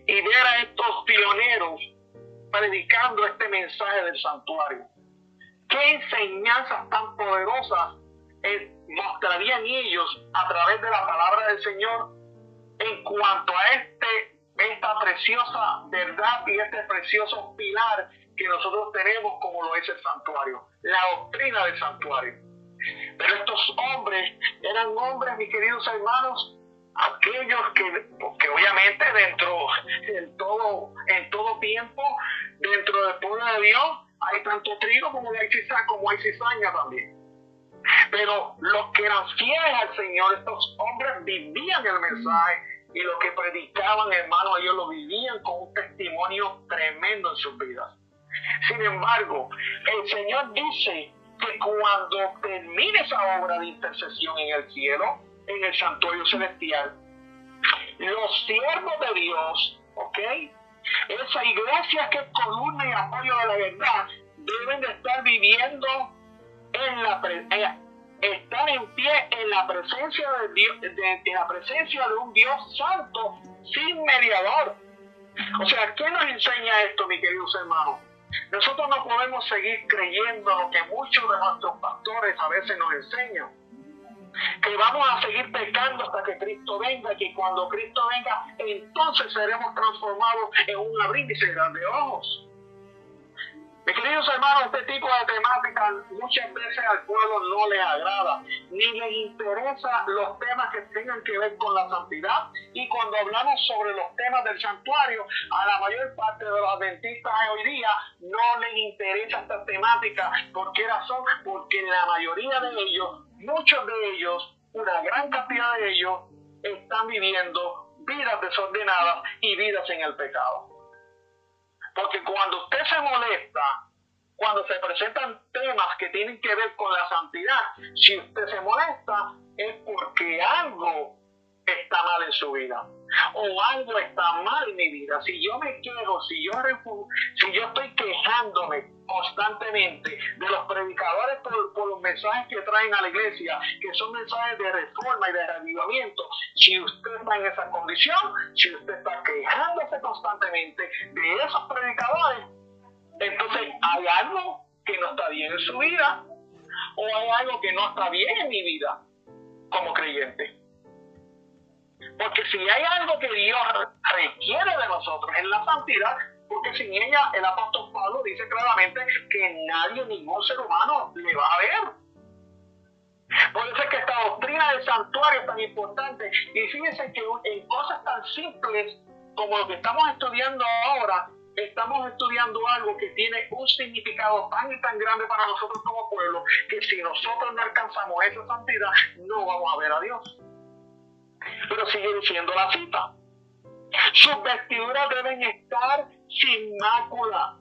y ver a estos pioneros predicando este mensaje del santuario. ¿Qué enseñanzas tan poderosas mostrarían ellos a través de la palabra del Señor en cuanto a esta preciosa verdad y este precioso pilar que nosotros tenemos como lo es el santuario, la doctrina del santuario? Pero estos hombres eran hombres, mis queridos hermanos, aquellos que obviamente en todo tiempo, dentro del pueblo de Dios, hay tanto trigo como hay cizaña también. Pero los que eran fieles al Señor, estos hombres vivían el mensaje y lo que predicaban, hermanos, ellos lo vivían con un testimonio tremendo en sus vidas. Sin embargo, el Señor dice que cuando termine esa obra de intercesión en el cielo, en el santuario celestial, los siervos de Dios, ¿ok?, esa iglesia que es columna y apoyo de la verdad, deben de estar viviendo estar en pie en la presencia de Dios, en la presencia de un Dios santo sin mediador. O sea, ¿qué nos enseña esto, mis queridos hermanos? Nosotros no podemos seguir creyendo lo que muchos de nuestros pastores a veces nos enseñan, que vamos a seguir pecando hasta que Cristo venga, que cuando Cristo venga, entonces seremos transformados en un abrir y cerrar de ojos. Mis queridos hermanos, este tipo de temática muchas veces al pueblo no les agrada, ni les interesa los temas que tengan que ver con la santidad. Y cuando hablamos sobre los temas del santuario, a la mayor parte de los adventistas hoy día no les interesa esta temática. ¿Por qué razón? Porque la mayoría de ellos, muchos de ellos, una gran cantidad de ellos, están viviendo vidas desordenadas y vidas en el pecado. Porque cuando usted se molesta, cuando se presentan temas que tienen que ver con la santidad, si usted se molesta es porque algo está mal en su vida o algo está mal en mi vida. Si yo me quejo, si yo estoy quejándome constantemente de los predicadores por los mensajes que traen a la iglesia, que son mensajes de reforma y de reavivamiento, si usted está en esa condición, si usted está quejándose constantemente de esos predicadores, entonces hay algo que no está bien en su vida o hay algo que no está bien en mi vida como creyente. Porque si hay algo que Dios requiere de nosotros es la santidad, porque sin ella el apóstol Pablo dice claramente que nadie, ningún ser humano le va a ver. Por eso es que esta doctrina del santuario es tan importante. Y fíjense que en cosas tan simples como lo que estamos estudiando ahora, estamos estudiando algo que tiene un significado tan y tan grande para nosotros como pueblo, que si nosotros no alcanzamos esa santidad, no vamos a ver a Dios. Pero sigue diciendo la cita: sus vestiduras deben estar sin mácula,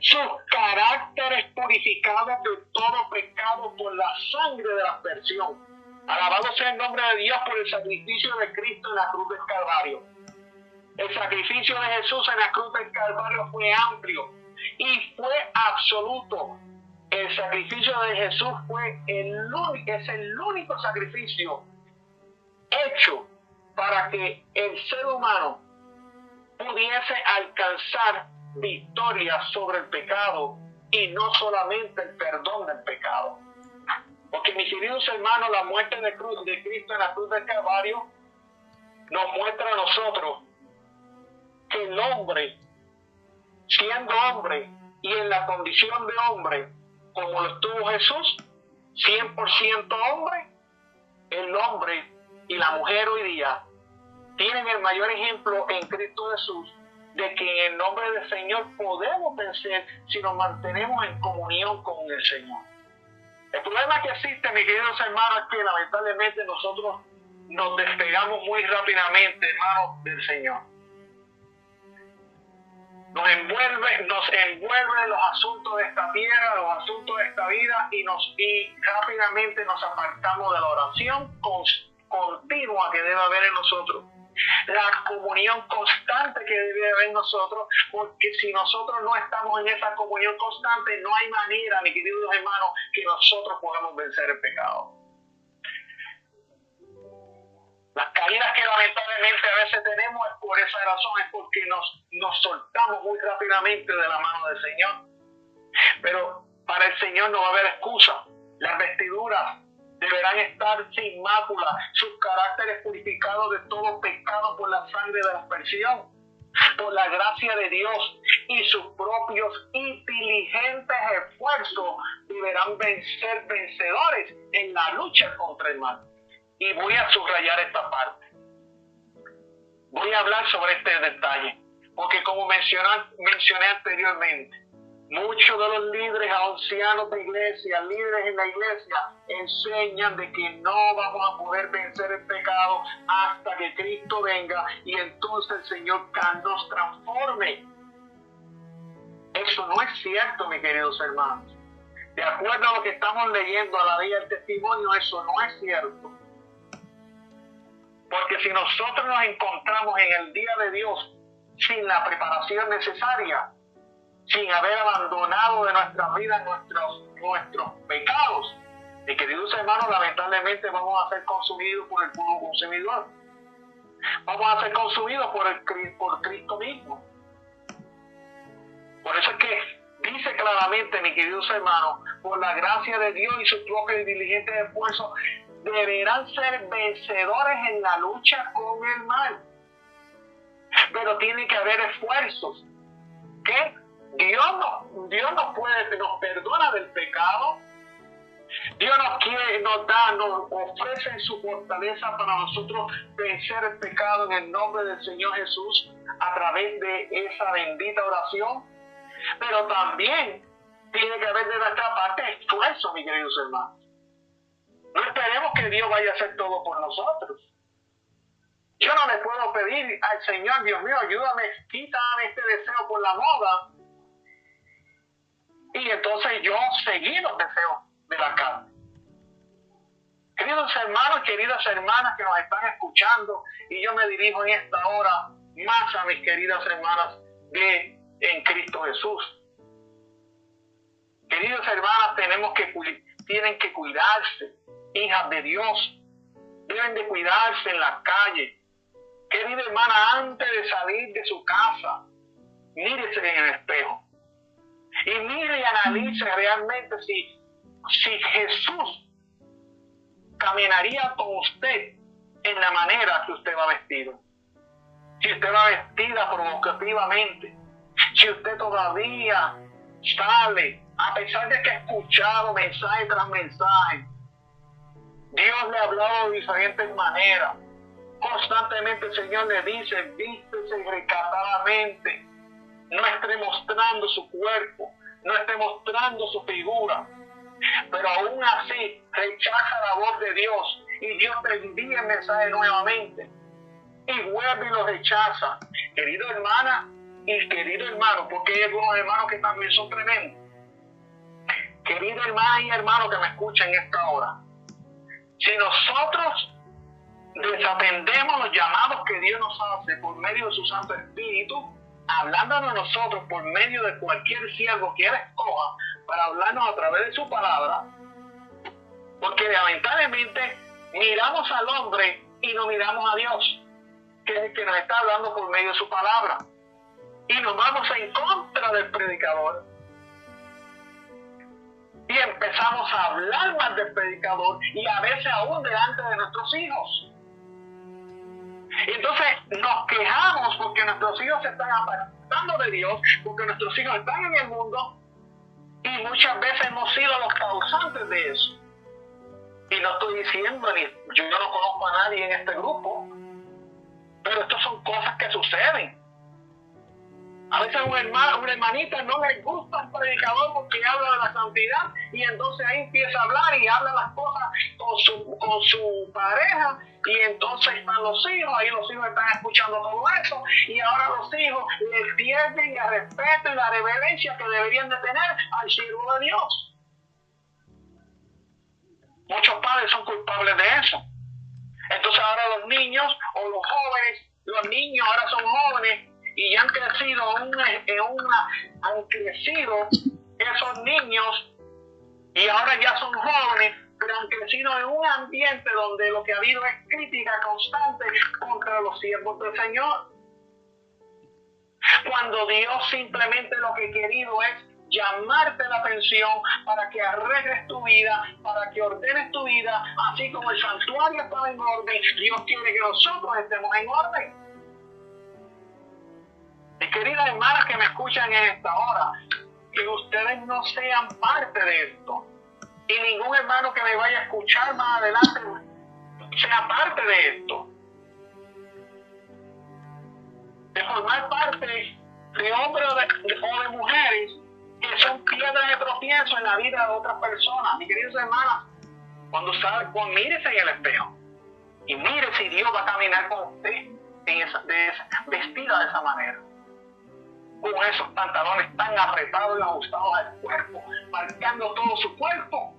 sus caracteres purificados de todo pecado por la sangre de la aspersión. Alabado sea el nombre de Dios por el sacrificio de Cristo en la cruz del Calvario. El sacrificio de Jesús en la cruz del Calvario fue amplio y fue absoluto. El sacrificio de Jesús es el único sacrificio hecho para que el ser humano pudiese alcanzar victoria sobre el pecado y no solamente el perdón del pecado. Porque, mis queridos hermanos, la muerte de Cristo en la cruz del Calvario nos muestra a nosotros que el hombre, siendo hombre y en la condición de hombre, como lo estuvo Jesús, 100% hombre, el hombre y la mujer hoy día tienen el mayor ejemplo en Cristo Jesús de que en el nombre del Señor podemos vencer si nos mantenemos en comunión con el Señor. El problema que existe, mis queridos hermanos, es que lamentablemente nosotros nos despegamos muy rápidamente, hermanos, del Señor. Nos envuelve los asuntos de esta tierra, los asuntos de esta vida y rápidamente nos apartamos de la oración continua que debe haber en nosotros. La comunión constante que debe haber en nosotros, porque si nosotros no estamos en esa comunión constante, no hay manera, mis queridos hermanos, que nosotros podamos vencer el pecado. Las caídas que lamentablemente a veces tenemos es por esa razón, es porque nos soltamos muy rápidamente de la mano del Señor. Pero para el Señor no va a haber excusa. Las vestiduras deberán estar sin mácula, sus caracteres purificados de todo pecado por la sangre de la aspersión, por la gracia de Dios, y sus propios y diligentes esfuerzos deberán ser vencedores en la lucha contra el mal. Y voy a subrayar esta parte. Voy a hablar sobre este detalle, porque como mencioné anteriormente, muchos de los líderes ancianos de iglesia, líderes en la iglesia, enseñan de que no vamos a poder vencer el pecado hasta que Cristo venga y entonces el Señor nos transforme. Eso no es cierto, mis queridos hermanos. De acuerdo a lo que estamos leyendo a la ley del testimonio, eso no es cierto. Porque si nosotros nos encontramos en el día de Dios sin la preparación necesaria, sin haber abandonado de nuestras vidas nuestros pecados, mis queridos hermanos, lamentablemente vamos a ser consumidos por el fuego consumidor. Vamos a ser consumidos por Cristo mismo. Por eso es que dice claramente, mis queridos hermanos, por la gracia de Dios y sus propios y diligentes esfuerzos, deberán ser vencedores en la lucha con el mal. Pero tiene que haber esfuerzos. ¿Qué? Dios nos perdona del pecado. Dios nos ofrece su fortaleza para nosotros vencer el pecado en el nombre del Señor Jesús a través de esa bendita oración. Pero también tiene que haber de nuestra parte esfuerzo, mis queridos hermanos. No esperemos que Dios vaya a hacer todo por nosotros. Yo no le puedo pedir al Señor, Dios mío, ayúdame, quítame este deseo por la moda. Y entonces yo seguí los deseos de la carne. Queridos hermanos, queridas hermanas que nos están escuchando, y yo me dirijo en esta hora más a mis queridas hermanas en Cristo Jesús. Queridas hermanas, tienen que cuidarse, hijas de Dios, deben de cuidarse en la calle. Querida hermana, antes de salir de su casa, mírese en el espejo. Y mire y analice realmente si Jesús caminaría con usted en la manera que usted va vestido. Si usted va vestida provocativamente. Si usted todavía sale, a pesar de que ha escuchado mensaje tras mensaje, Dios le ha hablado de diferentes maneras. Constantemente el Señor le dice, vístese recatadamente. No esté mostrando su cuerpo, no esté mostrando su figura. Pero aún así rechaza la voz de Dios y Dios te envía el mensaje nuevamente. Y vuelve y lo rechaza. Querida hermana y querido hermano, porque hay algunos hermanos que también son tremendos. Querida hermana y hermano que me escuchan en esta hora. Si nosotros desatendemos los llamados que Dios nos hace por medio de su Santo Espíritu, hablándonos a nosotros por medio de cualquier siervo que Él escoja para hablarnos a través de su palabra, porque lamentablemente miramos al hombre y no miramos a Dios, que es el que nos está hablando por medio de su palabra, y nos vamos en contra del predicador y empezamos a hablar mal del predicador y a veces aún delante de nuestros hijos. Entonces nos quejamos porque nuestros hijos se están apartando de Dios, porque nuestros hijos están en el mundo y muchas veces hemos sido los causantes de eso. Y no estoy diciendo, yo no conozco a nadie en este grupo, pero estas son cosas que suceden. A veces a una hermanita no le gusta el predicador porque habla de la santidad y entonces ahí empieza a hablar y habla las cosas con su pareja y entonces están los hijos, ahí los hijos están escuchando todo eso y ahora los hijos le pierden el respeto y la reverencia que deberían de tener al siervo de Dios. Muchos padres son culpables de eso. Entonces ahora los niños o los jóvenes, los niños ahora son jóvenes y han crecido han crecido esos niños y ahora ya son jóvenes, pero han crecido en un ambiente donde lo que ha habido es crítica constante contra los siervos del Señor. Cuando Dios simplemente lo que ha querido es llamarte la atención para que arregles tu vida, para que ordenes tu vida, así como el santuario está en orden, Dios quiere que nosotros estemos en orden. Mis queridas hermanas que me escuchan en esta hora, que ustedes no sean parte de esto. Y ningún hermano que me vaya a escuchar más adelante sea parte de esto. De formar parte de hombres o de mujeres que son piedras de tropiezo en la vida de otras personas. Mis queridas hermanas, cuando mírese en el espejo y mire si Dios va a caminar con usted vestida de esa manera, con esos pantalones tan apretados y ajustados al cuerpo, marcando todo su cuerpo.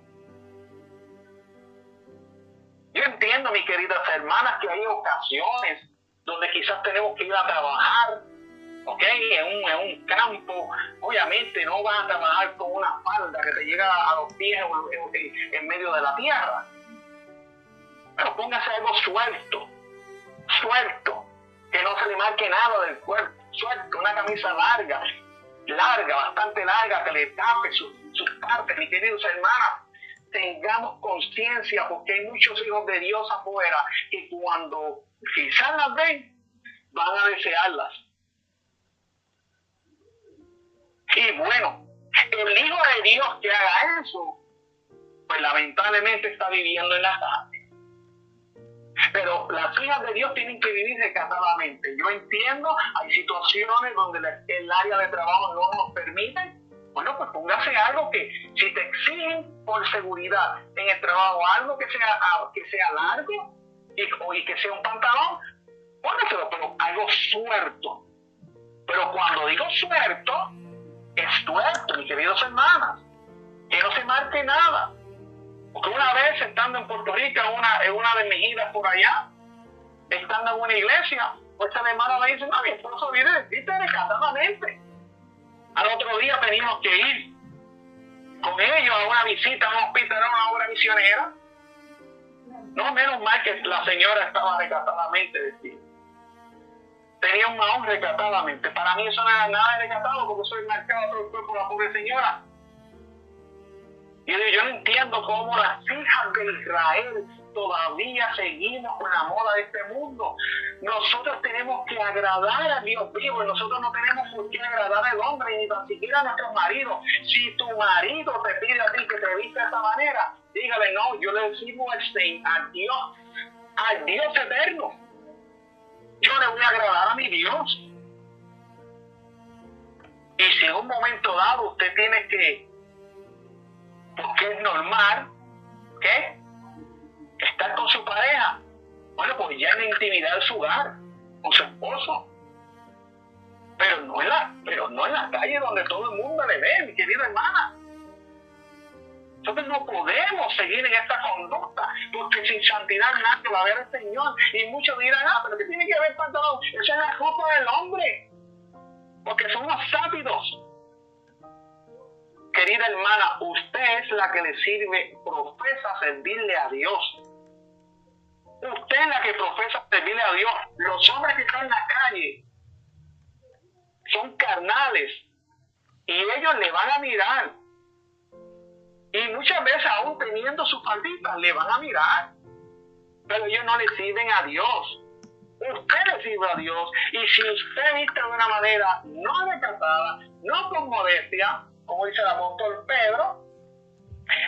Yo entiendo, mis queridas hermanas, que hay ocasiones donde quizás tenemos que ir a trabajar, ¿ok? En un campo. Obviamente no vas a trabajar con una falda que te llega a los pies en medio de la tierra. Pero póngase algo suelto, que no se le marque nada del cuerpo. Suelto, una camisa larga, bastante larga, que le tape sus partes. Mis queridos hermanas, tengamos conciencia, porque hay muchos hijos de Dios afuera que cuando quizás las ven, van a desearlas. Y bueno, el hijo de Dios que haga eso, pues lamentablemente está viviendo en la carne. Pero las hijas de Dios tienen que vivir recatadamente. Yo entiendo, hay situaciones donde el área de trabajo no nos permite. Bueno, pues póngase algo que, si te exigen por seguridad en el trabajo, algo que sea largo y que sea un pantalón, póngaselo, pero algo suelto. Pero cuando digo suelto, es suelto, mis queridos hermanos, que no se marque nada. Porque una vez, estando en Puerto Rico, en una de mis giras por allá, estando en una iglesia, pues esta hermana me dice: no, mi esposo viene vestida recatadamente. Al otro día teníamos que ir con ellos a una visita a un hospital, a una obra misionera. No, menos mal que la señora estaba recatadamente vestida. Tenía un mahón recatadamente. Para mí eso no era nada de recatado, porque soy marcado todo el cuerpo de la pobre señora. Y yo no entiendo cómo las hijas de Israel todavía seguimos con la moda de este mundo. Nosotros tenemos que agradar a Dios vivo y nosotros no tenemos por qué agradar al hombre, ni tan siquiera a nuestros maridos. Si tu marido te pide a ti que te viste de esa manera, dígale: no, yo le sirvo al Dios eterno. Yo le voy a agradar a mi Dios. Y si en un momento dado usted tiene que, porque es normal, ¿qué? Estar con su pareja. Bueno, pues ya en la intimidad de su hogar, con su esposo. Pero no en la calle donde todo el mundo le ve, mi querida hermana. Entonces no podemos seguir en esta conducta, porque sin santidad nadie va a ver al Señor. Y muchos dirán: pero ¿qué tiene que ver pantalón? Esa es la culpa del hombre, porque son los sábidos. Querida hermana, usted es la que le profesa servirle a Dios. Usted es la que profesa servirle a Dios. Los hombres que están en la calle son carnales y ellos le van a mirar. Y muchas veces, aún teniendo sus falditas, le van a mirar. Pero ellos no le sirven a Dios. Usted le sirve a Dios. Y si usted viste de una manera no recatada, no con modestia, como dice el apóstol Pedro,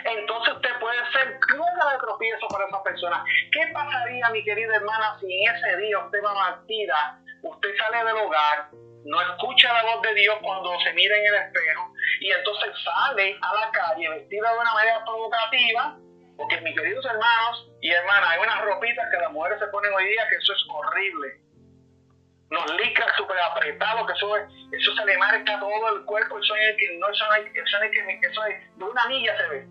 entonces usted puede ser piedra de tropiezo para esa persona. ¿Qué pasaría, mi querida hermana, si en ese día usted va partida, usted sale del hogar no escucha la voz de Dios cuando se mira en el espejo y entonces sale a la calle vestida de una manera provocativa, porque mis queridos hermanos y hermanas, hay unas ropitas que las mujeres se ponen hoy día que eso es horrible. Los licras súper apretados, que eso se le marca todo el cuerpo, eso es de una milla se ve.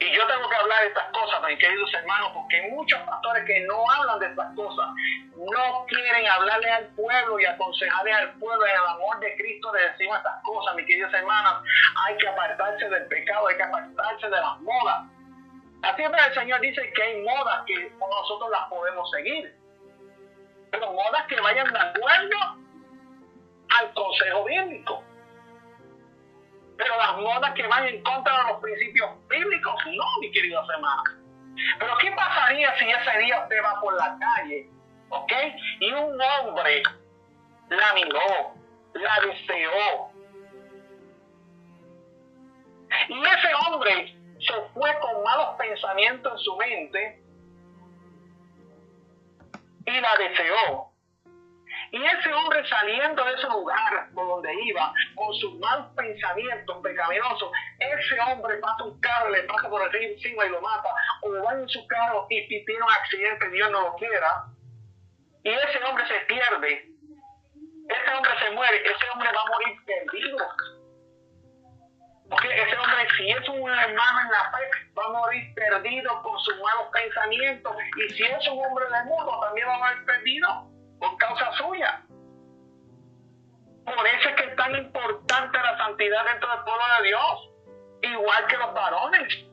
Y yo tengo que hablar de estas cosas, mis queridos hermanos, porque hay muchos pastores que no hablan de estas cosas. No quieren hablarle al pueblo y aconsejarle al pueblo en el amor de Cristo. Le decimos estas cosas, mis queridos hermanos. Hay que apartarse del pecado, hay que apartarse de las modas. La palabra del Señor dice que hay modas que nosotros las podemos seguir. Pero modas que vayan de acuerdo al consejo bíblico. Pero las modas que van en contra de los principios bíblicos, no, mis queridos hermanos. Pero ¿qué pasaría si ese día usted va por la calle, ¿ok? Y un hombre la miró, la deseó. Y ese hombre se fue con malos pensamientos en su mente y la deseó. Y ese hombre saliendo de ese lugar por donde iba, con sus malos pensamientos pecaminosos, ese hombre pasa un carro, le pasa por encima y lo mata, o va en su carro y tiene un accidente, Dios no lo quiera, y ese hombre se pierde, ese hombre se muere, ese hombre va a morir perdido. Porque ese hombre, si es un hermano en la fe, va a morir perdido con sus malos pensamientos, y si es un hombre del mundo, también va a morir perdido por causa suya. Por eso es que es tan importante la santidad dentro del pueblo de Dios, igual que los varones.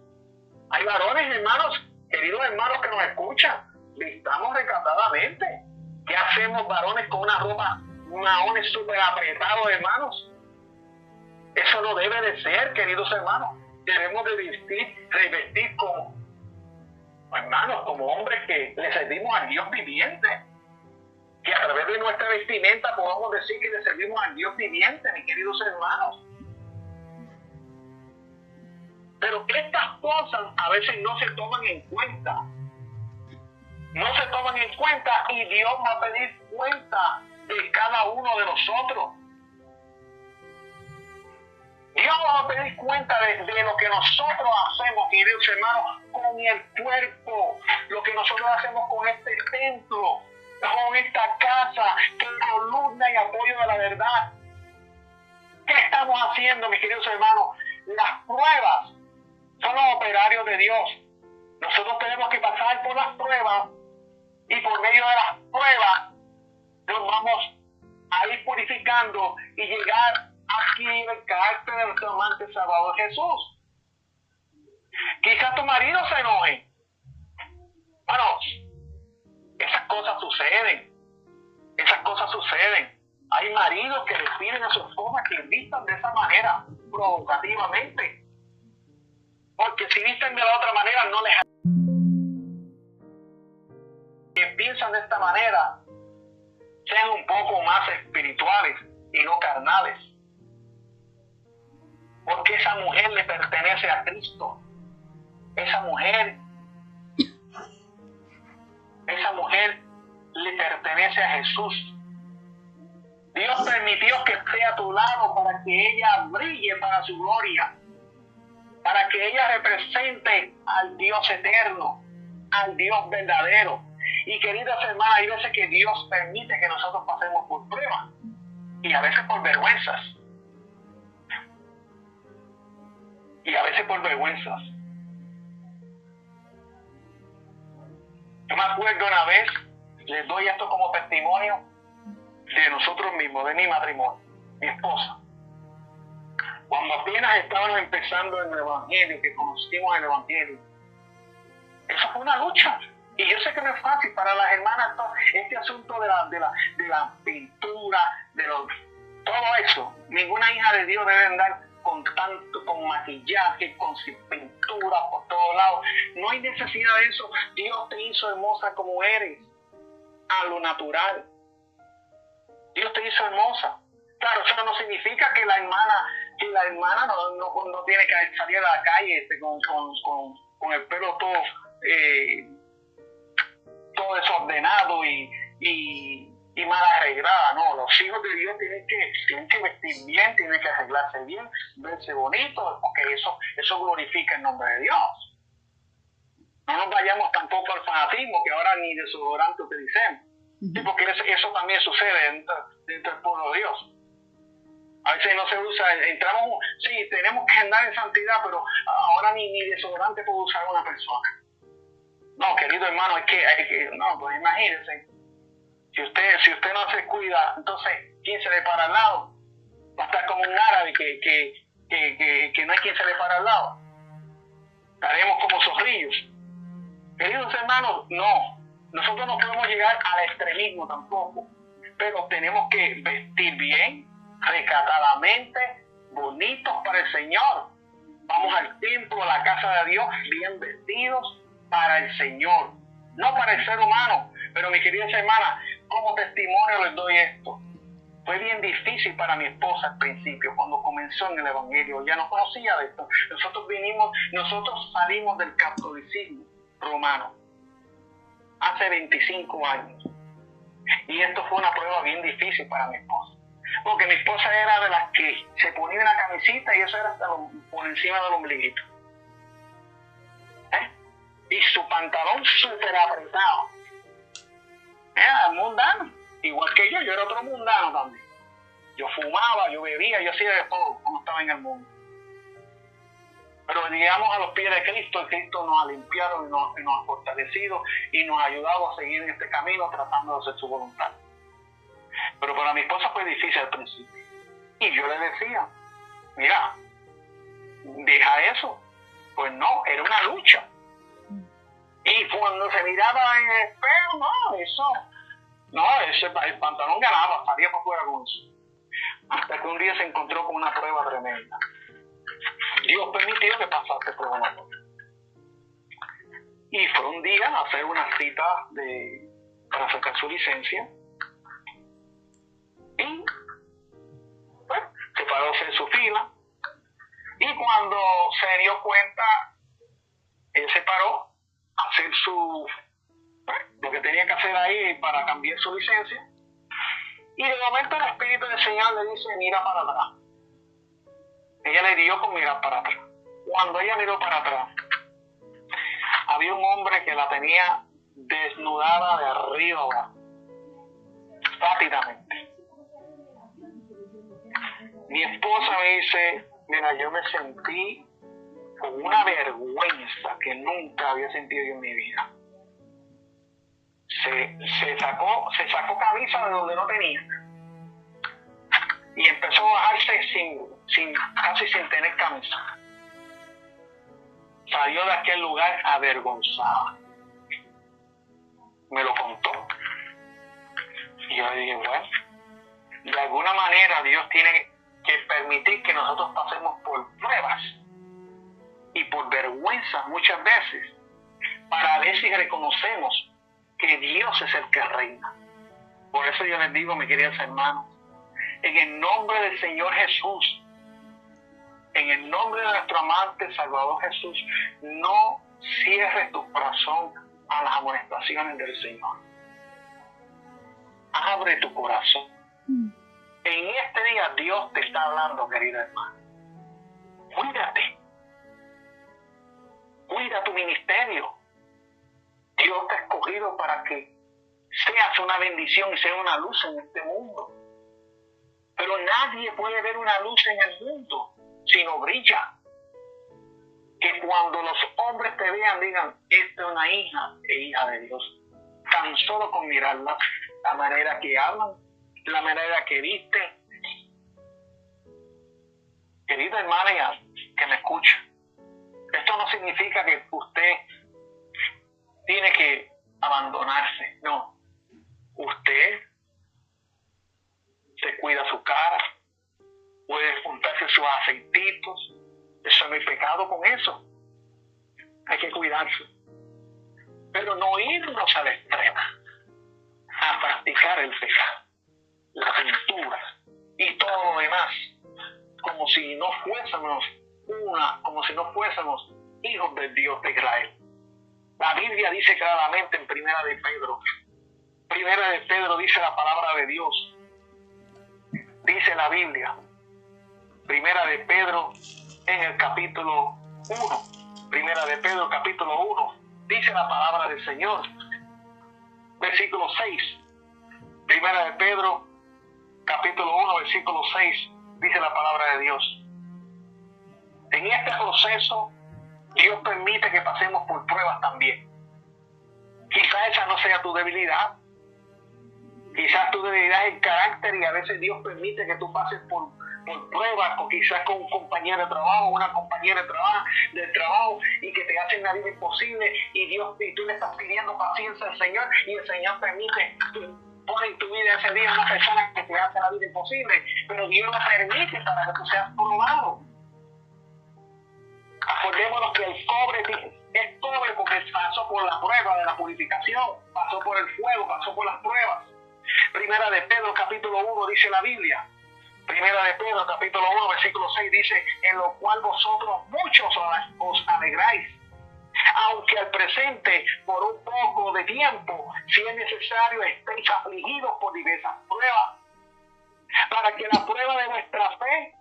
Hay varones, hermanos, queridos hermanos que nos escuchan, vistamos recatadamente. ¿Qué hacemos, varones, con una ropa, maones súper apretados, hermanos? Eso no debe de ser, queridos hermanos. Debemos de revestir como hermanos, como hombres que le servimos al Dios viviente. Que a través de nuestra vestimenta podamos decir que le servimos al Dios viviente, mis queridos hermanos. Pero estas cosas a veces no se toman en cuenta. No se toman en cuenta y Dios va a pedir cuenta de cada uno de nosotros. Dios va a pedir cuenta de lo que nosotros hacemos, queridos hermanos, con el cuerpo, lo que nosotros hacemos con este templo, con esta casa, que es columna y apoyo de la verdad. ¿Qué estamos haciendo, mis queridos hermanos? Las pruebas son los operarios de Dios. Nosotros tenemos que pasar por las pruebas y por medio de las pruebas nos vamos a ir purificando y llegar a adquirir el carácter de nuestro amante Salvador Jesús. Quizás tu marido se enoje. Bueno, esas cosas suceden. Esas cosas suceden. Hay maridos que les piden a su esposa que vistan de esa manera, provocativamente. Porque si visten de la otra manera, no les... Que piensan de esta manera, sean un poco más espirituales y no carnales. Porque esa mujer le pertenece a Cristo. Esa mujer le pertenece a Jesús. Dios permitió que esté a tu lado para que ella brille para su gloria, para que ella represente al Dios eterno, al Dios verdadero. Y queridas hermanas, hay veces que Dios permite que nosotros pasemos por pruebas y a veces por vergüenzas. Yo me acuerdo una vez, les doy esto como testimonio de nosotros mismos, de mi matrimonio, mi esposa. Cuando apenas estábamos empezando en el Evangelio, que conocimos el Evangelio, eso fue una lucha. Y yo sé que no es fácil para las hermanas este asunto de la pintura, todo eso. Ninguna hija de Dios debe andar con maquillaje, con pintura por todos lados. No hay necesidad de eso. Dios te hizo hermosa como eres, a lo natural. Dios te hizo hermosa. Claro, eso no significa que la hermana no tiene que salir a la calle con el pelo todo desordenado y y mal arreglada. No, los hijos de Dios tienen que vestir bien, tienen que arreglarse bien, verse bonitos, porque eso glorifica el nombre de Dios. No nos vayamos tampoco al fanatismo, que ahora ni desodorante utilicemos. Sí, porque eso también sucede dentro del pueblo de Dios. A veces no se usa, sí, tenemos que andar en santidad, pero ahora ni desodorante puede usar una persona. No, querido hermano, pues imagínense, si usted no se cuida, entonces, ¿quién se le para al lado? Va a estar como un árabe que no hay quien se le para al lado. Estaremos como zorrillos. Queridos hermanos, no. Nosotros no podemos llegar al extremismo tampoco, pero tenemos que vestir bien, recatadamente, bonitos para el Señor. Vamos al templo, a la casa de Dios, bien vestidos para el Señor, no para el ser humano. Pero mi querida hermana, como testimonio les doy esto. Fue bien difícil para mi esposa al principio, cuando comenzó en el Evangelio. Ya no conocía de esto. Nosotros salimos del catolicismo romano hace 25 años. Y esto fue una prueba bien difícil para mi esposa. Porque mi esposa era de las que se ponía una camisita y eso era hasta por encima del ombliguito. Y su pantalón súper apretado. Era mundano. Igual que yo era otro mundano también. Yo fumaba, yo bebía, yo hacía de todo cuando estaba en el mundo. Pero llegamos a los pies de Cristo, y Cristo nos ha limpiado y nos ha fortalecido y nos ha ayudado a seguir en este camino tratando de hacer su voluntad. Pero para mi esposa fue difícil al principio. Y yo le decía, mira, deja eso. Pues no, era una lucha. Y cuando se miraba en el espejo, el pantalón ganaba, salía por fuera con eso. Hasta que un día se encontró con una prueba tremenda. Dios permitió que pasase por una prueba. Y fue un día a hacer una cita para sacar su licencia. Y se paró a hacer su fila. Y cuando se dio cuenta, él se paró a hacer lo que tenía que hacer ahí para cambiar su licencia. Y de momento el Espíritu del Señor le dice, mira para atrás. Ella le dio con mirar para atrás. Cuando ella miró para atrás, había un hombre que la tenía desnudada de arriba abajo, rápidamente. Mi esposa me dice, mira, yo me sentí con una vergüenza que nunca había sentido yo en mi vida. Se sacó camisa de donde no tenía y empezó a bajarse casi sin tener camisa. Salió de aquel lugar avergonzada. Me lo contó. Y yo le dije, bueno, de alguna manera Dios tiene que permitir que nosotros pasemos por pruebas y por vergüenza muchas veces para ver si reconocemos que Dios es el que reina. Por eso yo les digo, mis queridos hermanos, en el nombre del Señor Jesús, en el nombre de nuestro amante Salvador Jesús, no cierres tu corazón a las amonestaciones del Señor. Abre tu corazón. En este día Dios te está hablando, querida hermana. Cuídate. Cuida tu ministerio. Dios te ha escogido para que seas una bendición y seas una luz en este mundo. Pero nadie puede ver una luz en el mundo si no brilla. Que cuando los hombres te vean digan, esta es una hija e hija de Dios. Tan solo con mirarla, la manera que hablan, la manera que visten. Querida hermana que me escucha, esto no significa que usted tiene que abandonarse. No. Usted se cuida su cara, puede juntarse sus aceititos. Eso no hay pecado con eso. Hay que cuidarse. Pero no irnos al extremo a practicar el pecado, la pintura y todo lo demás, como si no fuésemos hijos del Dios de Israel. La Biblia dice claramente en 1 de Pedro Primera de Pedro dice la palabra de Dios. Dice la Biblia. Primera de Pedro en el capítulo 1. Primera de Pedro capítulo 1. Dice la palabra del Señor. Versículo 6. Primera de Pedro capítulo 1, versículo 6. Dice la palabra de Dios. En este proceso, Dios permite que pasemos por pruebas también. Quizás esa no sea tu debilidad. Quizás tu debilidad es el carácter y a veces Dios permite que tú pases por pruebas, o quizás con un compañero de trabajo, una compañera de trabajo, y que te hacen la vida imposible, y tú le estás pidiendo paciencia al Señor, y el Señor permite, pone en tu vida ese día una persona que te hace la vida imposible, pero Dios lo permite para que tú seas probado. Acordémonos que el cobre es cobre porque pasó por la prueba de la purificación, pasó por el fuego, pasó por las pruebas. Primera de Pedro capítulo 1 dice la Biblia. Primera de Pedro capítulo 1 versículo 6 dice: en lo cual vosotros muchos os alegráis, aunque al presente por un poco de tiempo, si es necesario, estéis afligidos por diversas pruebas, para que la prueba de vuestra fe,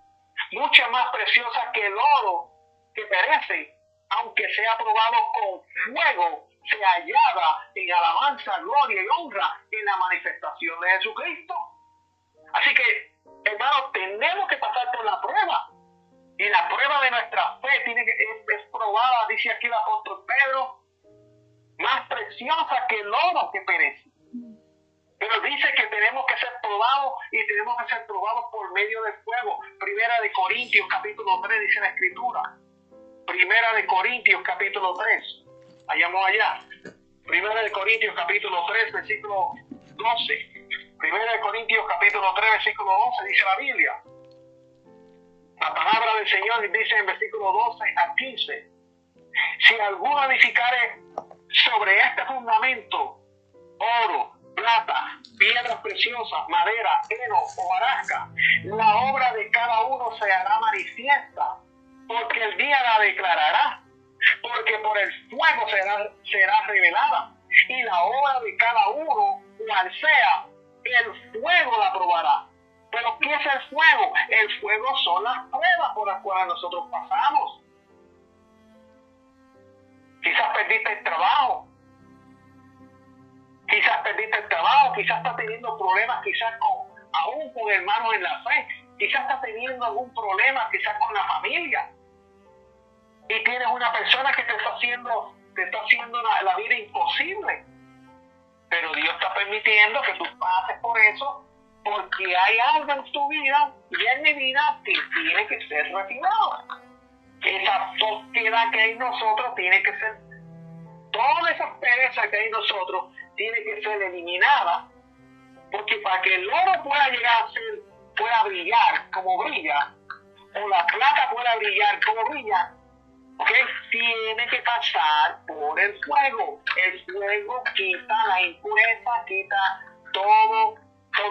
mucha más preciosa que el oro que perece, aunque sea probado con fuego, se hallada en alabanza, gloria y honra en la manifestación de Jesucristo. Así que, hermanos, tenemos que pasar por la prueba. Y la prueba de nuestra fe es probada, dice aquí el apóstol Pedro, más preciosa que el oro que perece. Pero dice que tenemos que ser probados, y tenemos que ser probados por medio del fuego. Primera de Corintios capítulo 3 dice la Escritura. Primera de Corintios capítulo 3. Vayamos allá. Primera de Corintios capítulo 3 versículo 12. Primera de Corintios capítulo 3 versículo 12 dice la Biblia. La palabra del Señor dice en versículo 12 al 15. Si alguno edificare sobre este fundamento oro, plata, piedras preciosas, madera, heno o hojarasca, la obra de cada uno se hará manifiesta, porque el día la declarará, porque por el fuego será revelada, y la obra de cada uno, cual sea, el fuego la probará. ¿Pero qué es el fuego? El fuego son las pruebas por las cuales nosotros pasamos. Quizás perdiste el trabajo. Quizás estás teniendo problemas, aún con hermanos en la fe. Quizás estás teniendo algún problema, quizás con la familia. Y tienes una persona que te está haciendo la vida imposible. Pero Dios está permitiendo que tú pases por eso, porque hay algo en tu vida y en mi vida que tiene que ser refinado. Esa tosquedad que hay en nosotros tiene que ser, toda esa pereza que hay en nosotros tiene que ser eliminada, porque para que el oro pueda brillar como brilla, o la plata pueda brillar como brilla, ¿okay? Tiene que pasar por el fuego. El fuego quita la impureza, quita todas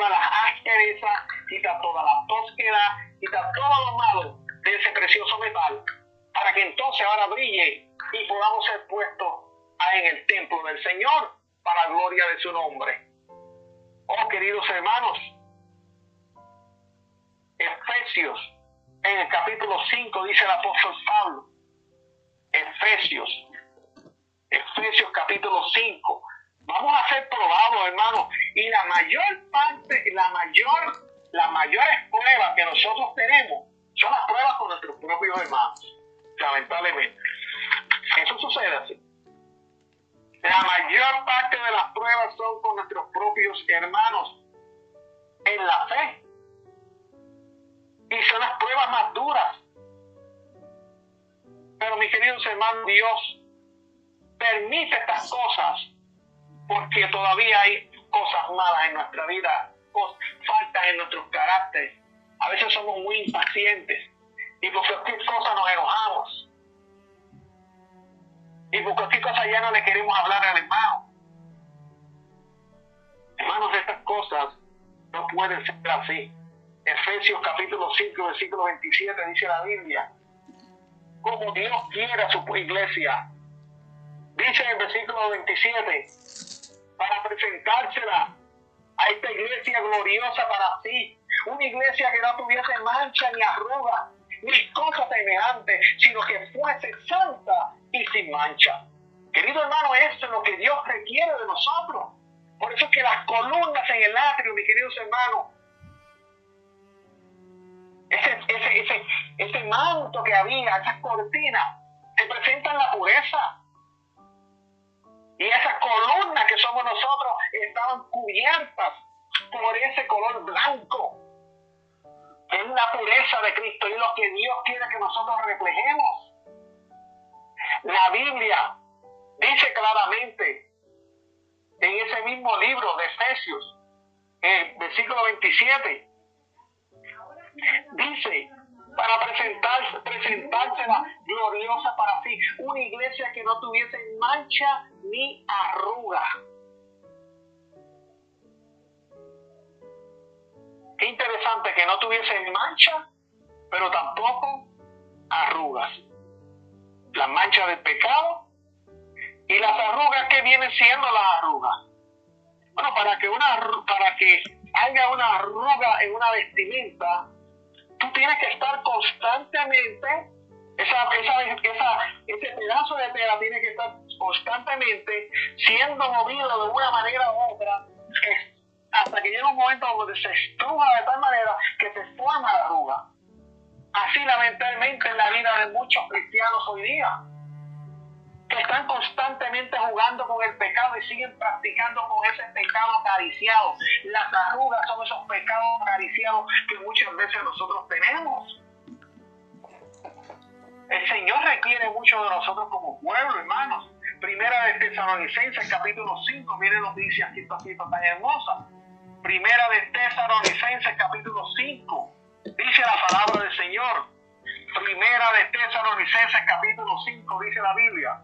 las asperezas, quita toda la tosquedad, quita todo lo malo de ese precioso metal, para que entonces ahora brille y podamos ser puestos en el templo del Señor para la gloria de su nombre. Oh, queridos hermanos, Efesios, en el capítulo 5 dice el apóstol Pablo, Efesios capítulo 5, vamos a ser probados, hermanos, y la mayores pruebas que nosotros tenemos son las pruebas con nuestros propios hermanos, lamentablemente. Eso sucede así. La mayor parte de las pruebas son con nuestros propios hermanos en la fe. Y son las pruebas más duras. Pero mis queridos hermanos, Dios permite estas cosas porque todavía hay cosas malas en nuestra vida, faltas en nuestros caracteres. A veces somos muy impacientes y por cualquier cosa nos enojamos. Y por cualquier cosa ya no le queremos hablar al hermano. Hermanos, estas cosas no pueden ser así. Efesios capítulo 5, versículo 27 dice la Biblia: como Dios quiere a su iglesia. Dice en el versículo 27: para presentársela a esta iglesia gloriosa para ti. Una iglesia que no tuviese mancha ni arruga, ni cosa semejante, sino que fuese santa y sin mancha. Querido hermano, eso es lo que Dios requiere de nosotros. Por eso es que las columnas en el atrio, mis queridos hermanos, ese manto que había, esas cortinas, representan la pureza. Y esas columnas que somos nosotros estaban cubiertas por ese color blanco. Es la pureza de Cristo y es lo que Dios quiere que nosotros reflejemos. La Biblia dice claramente en ese mismo libro de Efesios, en versículo 27, dice, para presentársela gloriosa para sí, una iglesia que no tuviese mancha ni arruga. Qué interesante que no tuviese mancha, pero tampoco arrugas. Las manchas del pecado y las arrugas. ¿Qué vienen siendo las arrugas? Bueno, para que haya una arruga en una vestimenta, tú tienes que estar constantemente, ese pedazo de tela tiene que estar constantemente siendo movido de una manera u otra, hasta que llega un momento donde se estruja de tal manera que se forma la arruga. Así lamentablemente en la vida de muchos cristianos hoy día, que están constantemente jugando con el pecado y siguen practicando con ese pecado acariciado. Las arrugas son esos pecados acariciados que muchas veces nosotros tenemos. El Señor requiere mucho de nosotros como pueblo, hermanos. Primera de Tesalonicenses, capítulo 5, miren lo que dice aquí esta cita tan hermosa. Primera de Tesalonicenses, capítulo 5, dice la palabra del Señor. Primera de Tesalonicenses, capítulo 5, dice la Biblia.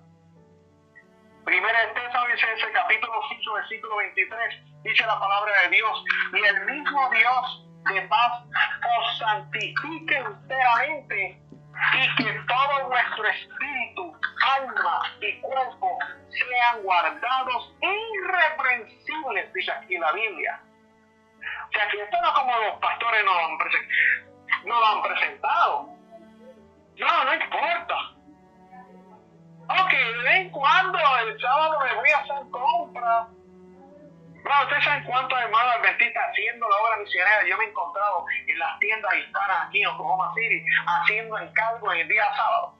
Primera de Tesalonicenses, capítulo 5, versículo 23, dice la palabra de Dios. Y el mismo Dios de paz os santifique enteramente, y que todo vuestro espíritu, alma y cuerpo sean guardados irreprensibles, dice aquí la Biblia. O sea, que esto no es como los pastores no lo han presentado. No importa. Ok, de vez en cuando, el sábado me voy a hacer compras. Bueno, ustedes saben cuántos hermanos adventistas haciendo la obra misionera yo me he encontrado en las tiendas hispanas aquí en Oklahoma City, haciendo encargos en el día sábado.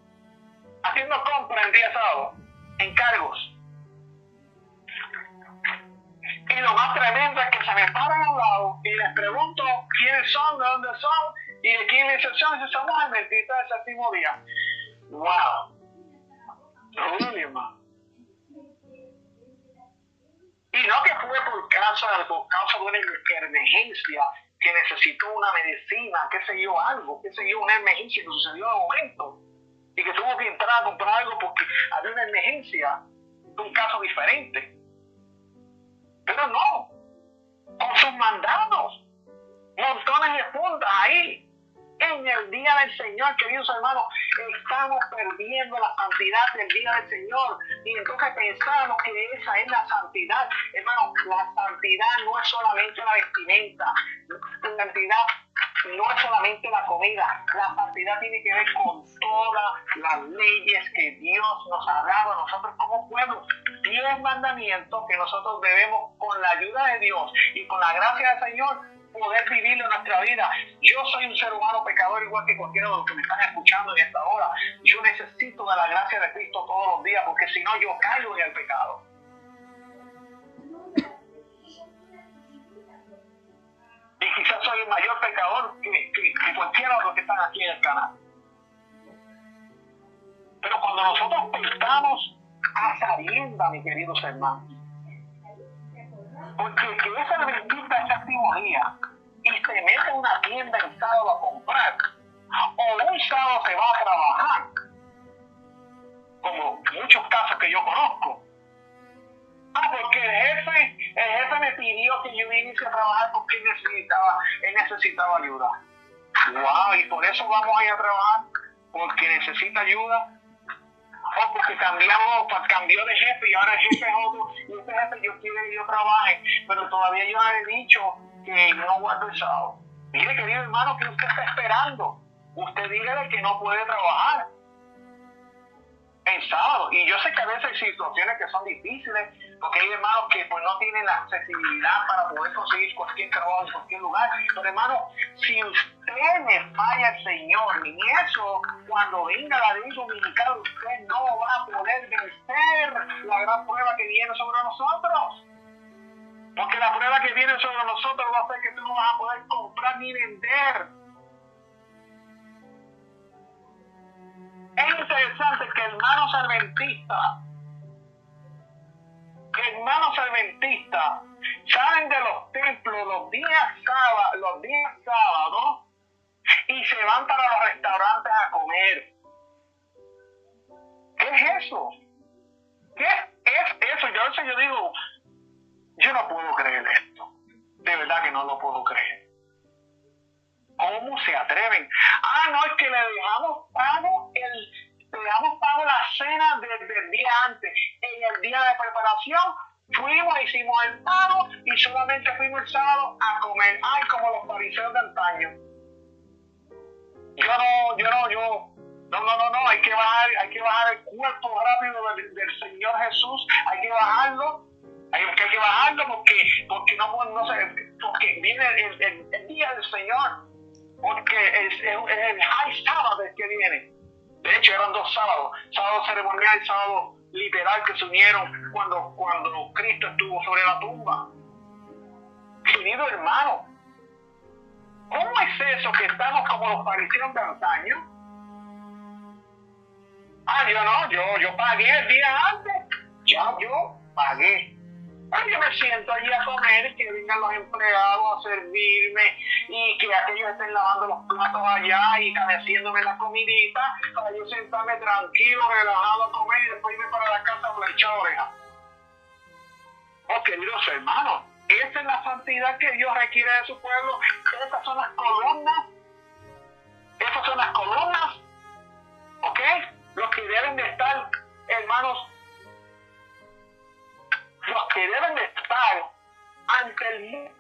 Haciendo compras en el día sábado. Encargos. Y lo más tremendo es que se me paran al lado y les pregunto quiénes son, de dónde son y de quién es son. Y dicen, somos adventistas del séptimo día. ¡Wow! Really, hermano. Y no que fue por causa de una emergencia, que necesitó una medicina, una emergencia que sucedió de momento, y que tuvo que entrar a comprar algo porque había una emergencia, un caso diferente. Pero no, con sus mandados, montones de fundas ahí. En el día del Señor, queridos hermanos, estamos perdiendo la santidad del día del Señor. Y entonces pensamos que esa es la santidad. Hermanos, la santidad no es solamente la vestimenta. La santidad no es solamente la comida. La santidad tiene que ver con todas las leyes que Dios nos ha dado a nosotros como pueblo. 10 mandamientos que nosotros debemos, con la ayuda de Dios y con la gracia del Señor, poder vivir en nuestra vida. Yo soy un ser humano pecador igual que cualquiera de los que me están escuchando en esta hora. Yo necesito de la gracia de Cristo todos los días, porque si no yo caigo en el pecado. Y quizás soy el mayor pecador que cualquiera de los que están aquí en el canal. Pero cuando nosotros pecamos a sabiendas, mis queridos hermanos, porque que esa adventista de séptimo día y se mete en una tienda el sábado a comprar, o un sábado se va a trabajar, como muchos casos que yo conozco. Porque el jefe me pidió que yo viniese a trabajar porque él necesitaba ayuda. Wow, y por eso vamos a ir a trabajar, porque necesita ayuda. O porque cambió de jefe y ahora el jefe es otro, y este jefe Dios quiere que yo trabaje, pero todavía yo no le he dicho que no guardo el sábado. Mire, querido hermano, ¿qué usted está esperando? Usted dígale que no puede trabajar el sábado. Y yo sé que a veces hay situaciones que son difíciles, porque hay hermanos que pues no tienen la accesibilidad para poder conseguir cualquier trabajo en cualquier lugar. Pero hermano, si usted le falla al Señor, en eso, cuando venga la ley dominical, usted no va a poder vencer la gran prueba que viene sobre nosotros. Porque la prueba que viene sobre nosotros va a hacer que tú no vas a poder comprar ni vender. Es interesante que hermanos adventistas salen de los templos los días sábados y se van para los restaurantes a comer. ¿Qué es eso? ¿Qué es eso? Yo digo, yo no puedo creer esto. De verdad que no lo puedo creer. ¿Cómo se atreven? No, es que le dejamos pago la cena desde el día antes. En el día de preparación fuimos, hicimos el pago y solamente fuimos el sábado a comer. Como los fariseos de antaño. No, hay que bajar el cuerpo rápido del Señor Jesús, hay que bajarlo porque no sé, porque viene el día del Señor. Porque es el High Sabbath que viene. De hecho, eran 2 sábados. Sábado ceremonial y sábado literal que se unieron cuando Cristo estuvo sobre la tumba. Querido hermano, ¿cómo es eso que estamos como los fariseos de antaño? Yo pagué el día antes. Yo pagué. Yo me siento allí a comer y que vengan los empleados a servirme y que aquellos estén lavando los platos allá y haciéndome la comidita para yo sentarme tranquilo, relajado a comer y después irme para la casa a planchar orejas. Queridos hermanos, esa es la santidad que Dios requiere de su pueblo. Esas son las columnas, ¿ok? Los que deben de estar, hermanos, los que deben de estar ante el mundo.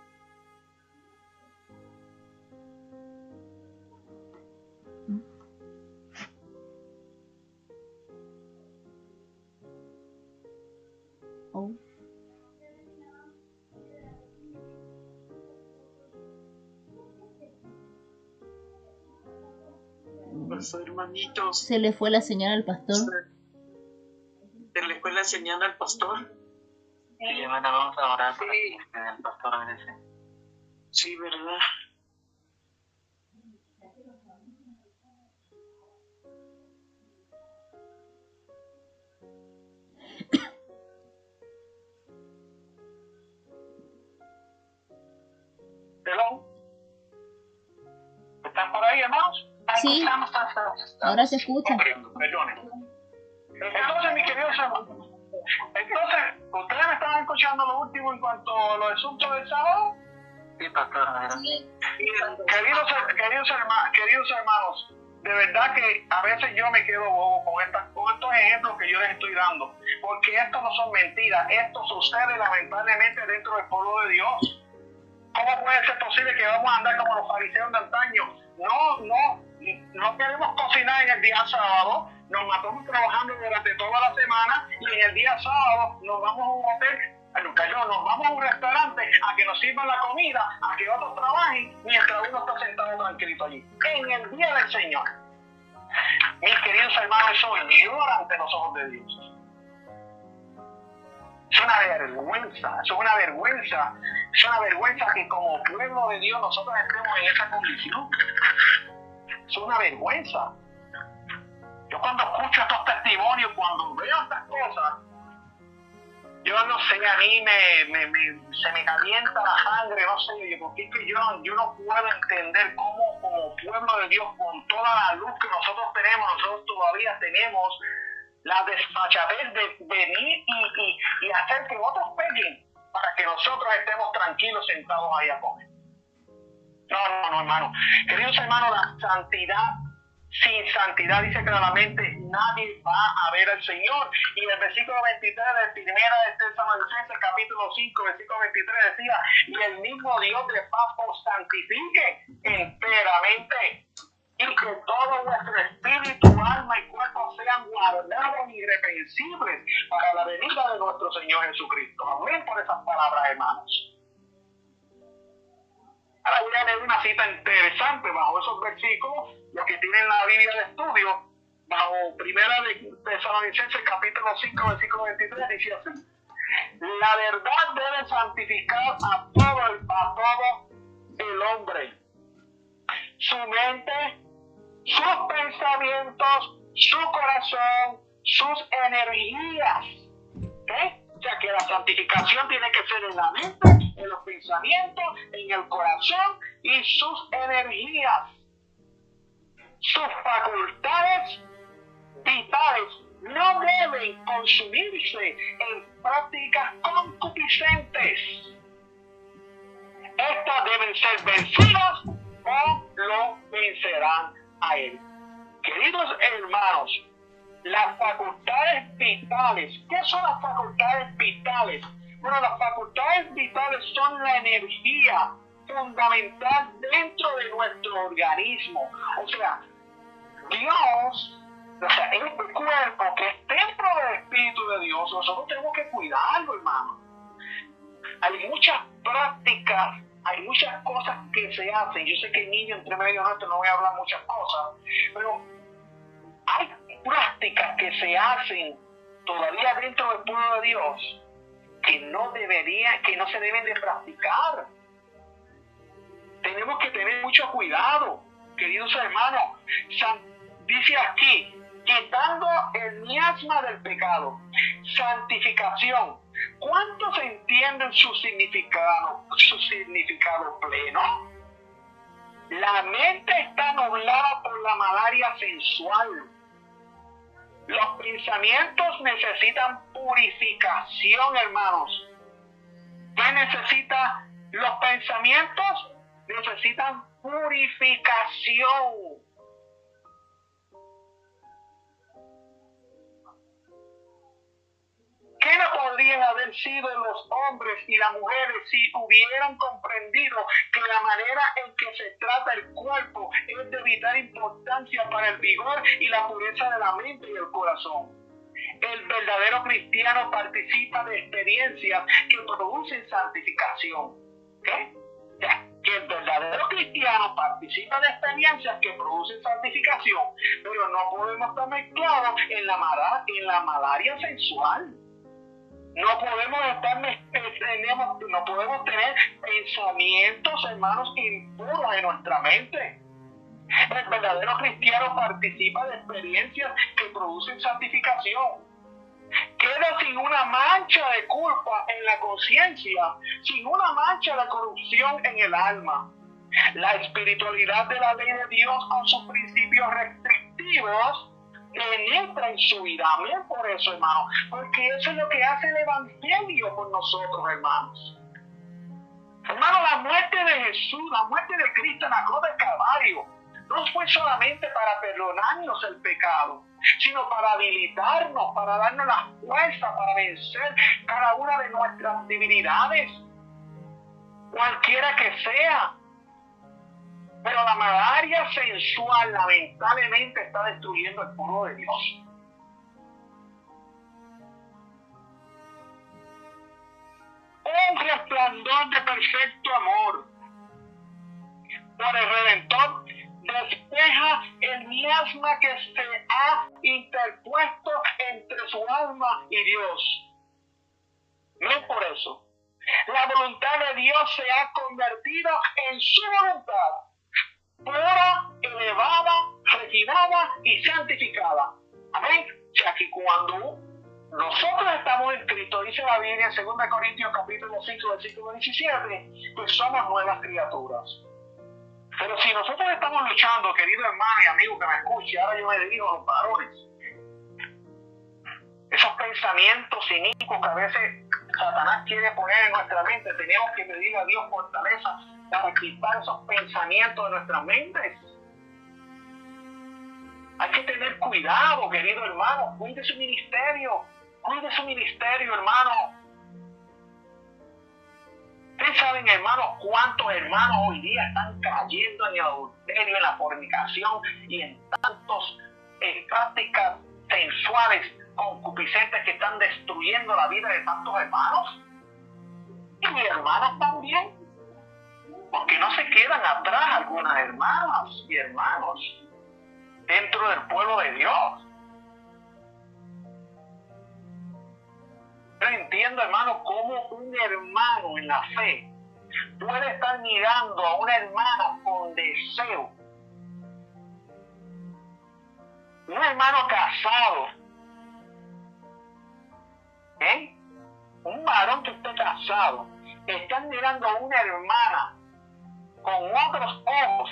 Pues, hermanitos, Se le fue la señal al pastor. Se le fue la señal al pastor. Sí, hermana, vamos a orar para que el pastor regrese. Sí, ¿verdad? Hello. ¿Están por ahí, hermanos? Sí, ahora se escucha. Perdonen. Entonces, mis queridos hermanos, ¿ustedes me estaban escuchando lo último en cuanto a los asuntos del sábado? Sí, pastor, adelante. Queridos hermanos, de verdad que a veces yo me quedo bobo con estos ejemplos que yo les estoy dando, porque estos no son mentiras, esto sucede lamentablemente dentro del pueblo de Dios. ¿Cómo puede ser posible que vamos a andar como los fariseos de antaño? No queremos cocinar en el día sábado, nos matamos trabajando durante toda la semana y en el día sábado nos vamos a un hotel, nos vamos a un restaurante a que nos sirvan la comida, a que otros trabajen mientras uno está sentado tranquilito allí. En el día del Señor. Mis queridos hermanos, eso llora ante los ojos de Dios. Es una vergüenza que como pueblo de Dios nosotros estemos en esa condición. Es una vergüenza. Yo cuando escucho estos testimonios, cuando veo estas cosas, yo no sé, a mí se me calienta la sangre, no sé, porque es que yo no puedo entender cómo como pueblo de Dios, con toda la luz que nosotros tenemos, nosotros todavía tenemos la desfachatez de venir y hacer que otros pequen para que nosotros estemos tranquilos sentados ahí a comer. No, hermano. Queridos hermanos, la santidad, sin santidad, dice claramente, nadie va a ver al Señor. Y el versículo 23 de primera de Tesalonicenses, capítulo 5, versículo 23 decía, y el mismo Dios de paz os santifique enteramente, y que todo vuestro espíritu, alma y cuerpo sean guardados irreprensibles para la venida de nuestro Señor Jesucristo. Amén por esas palabras, hermanos. Ahora voy a leer una cita interesante bajo esos versículos, los que tienen la Biblia de estudio, bajo primera de Tesalonicenses capítulo 5, versículo 23, dice así: la verdad debe santificar a todo el hombre, su mente, sus pensamientos, su corazón, sus energías. ¿Okay? O sea que la santificación tiene que ser en la mente, en los pensamientos, en el corazón y sus energías. Sus facultades vitales no deben consumirse en prácticas concupiscentes. Estas deben ser vencidas o lo vencerán a él. Queridos hermanos, las facultades vitales. ¿Qué son las facultades vitales? Bueno, las facultades vitales son la energía fundamental dentro de nuestro organismo. O sea, Dios, este cuerpo que es templo del Espíritu de Dios, nosotros tenemos que cuidarlo, hermano. Hay muchas prácticas, hay muchas cosas que se hacen. Yo sé que el niño entre medio nuestro no voy a hablar muchas cosas, pero hay prácticas que se hacen todavía dentro del pueblo de Dios que no se deben de practicar. Tenemos que tener mucho cuidado, queridos hermanos. Dice aquí, quitando el miasma del pecado, santificación. ¿Cuántos entienden su significado pleno? La mente está nublada por la malaria sensual. Los pensamientos necesitan purificación, hermanos. ¿Qué necesita? Los pensamientos necesitan purificación. ¿Qué no podrían haber sido los hombres y las mujeres si hubieran comprendido que la manera en que se trata el cuerpo es de vital importancia para el vigor y la pureza de la mente y el corazón? El verdadero cristiano participa de experiencias que producen santificación. ¿Qué? Que el verdadero cristiano participa de experiencias que producen santificación, pero no podemos estar mezclados en la malaria sensual. No podemos tener pensamientos, hermanos, impuros en nuestra mente. El verdadero cristiano participa de experiencias que producen santificación. Queda sin una mancha de culpa en la conciencia, sin una mancha de corrupción en el alma. La espiritualidad de la ley de Dios con sus principios restrictivos penetra en su vida. Amén por eso, hermano, porque eso es lo que hace el Evangelio con nosotros, hermanos. Hermano, la muerte de Jesús, la muerte de Cristo en la cruz del Calvario, no fue solamente para perdonarnos el pecado, sino para habilitarnos, para darnos la fuerza para vencer cada una de nuestras debilidades, cualquiera que sea. Pero la malaria sensual lamentablemente está destruyendo el pueblo de Dios. Un resplandor de perfecto amor por el Redentor despeja el miasma que se ha interpuesto entre su alma y Dios. No es por eso. La voluntad de Dios se ha convertido en su voluntad, pura, elevada, refinada y santificada. Amén. O sea que cuando nosotros estamos en Cristo, dice la Biblia en 2 Corintios capítulo 5, versículo 17, que somos nuevas criaturas. Pero si nosotros estamos luchando, querido hermano y amigo que me escuche, ahora yo me dirijo a los varones, esos pensamientos inicuos que a veces Satanás quiere poner en nuestra mente, tenemos que pedirle a Dios fortaleza para quitar esos pensamientos de nuestras mentes. Hay que tener cuidado, querido hermano. Cuide su ministerio, hermano. Ustedes saben, hermanos, cuántos hermanos hoy día están cayendo en el adulterio, en la fornicación y en tantas prácticas sensuales, concupiscentes que están destruyendo la vida de tantos hermanos. Y mis hermanas también. Porque no se quedan atrás algunas hermanas y hermanos dentro del pueblo de Dios. Yo entiendo, hermano, cómo un hermano en la fe puede estar mirando a una hermana con deseo. Un hermano casado, un varón que esté casado, está mirando a una hermana con otros ojos.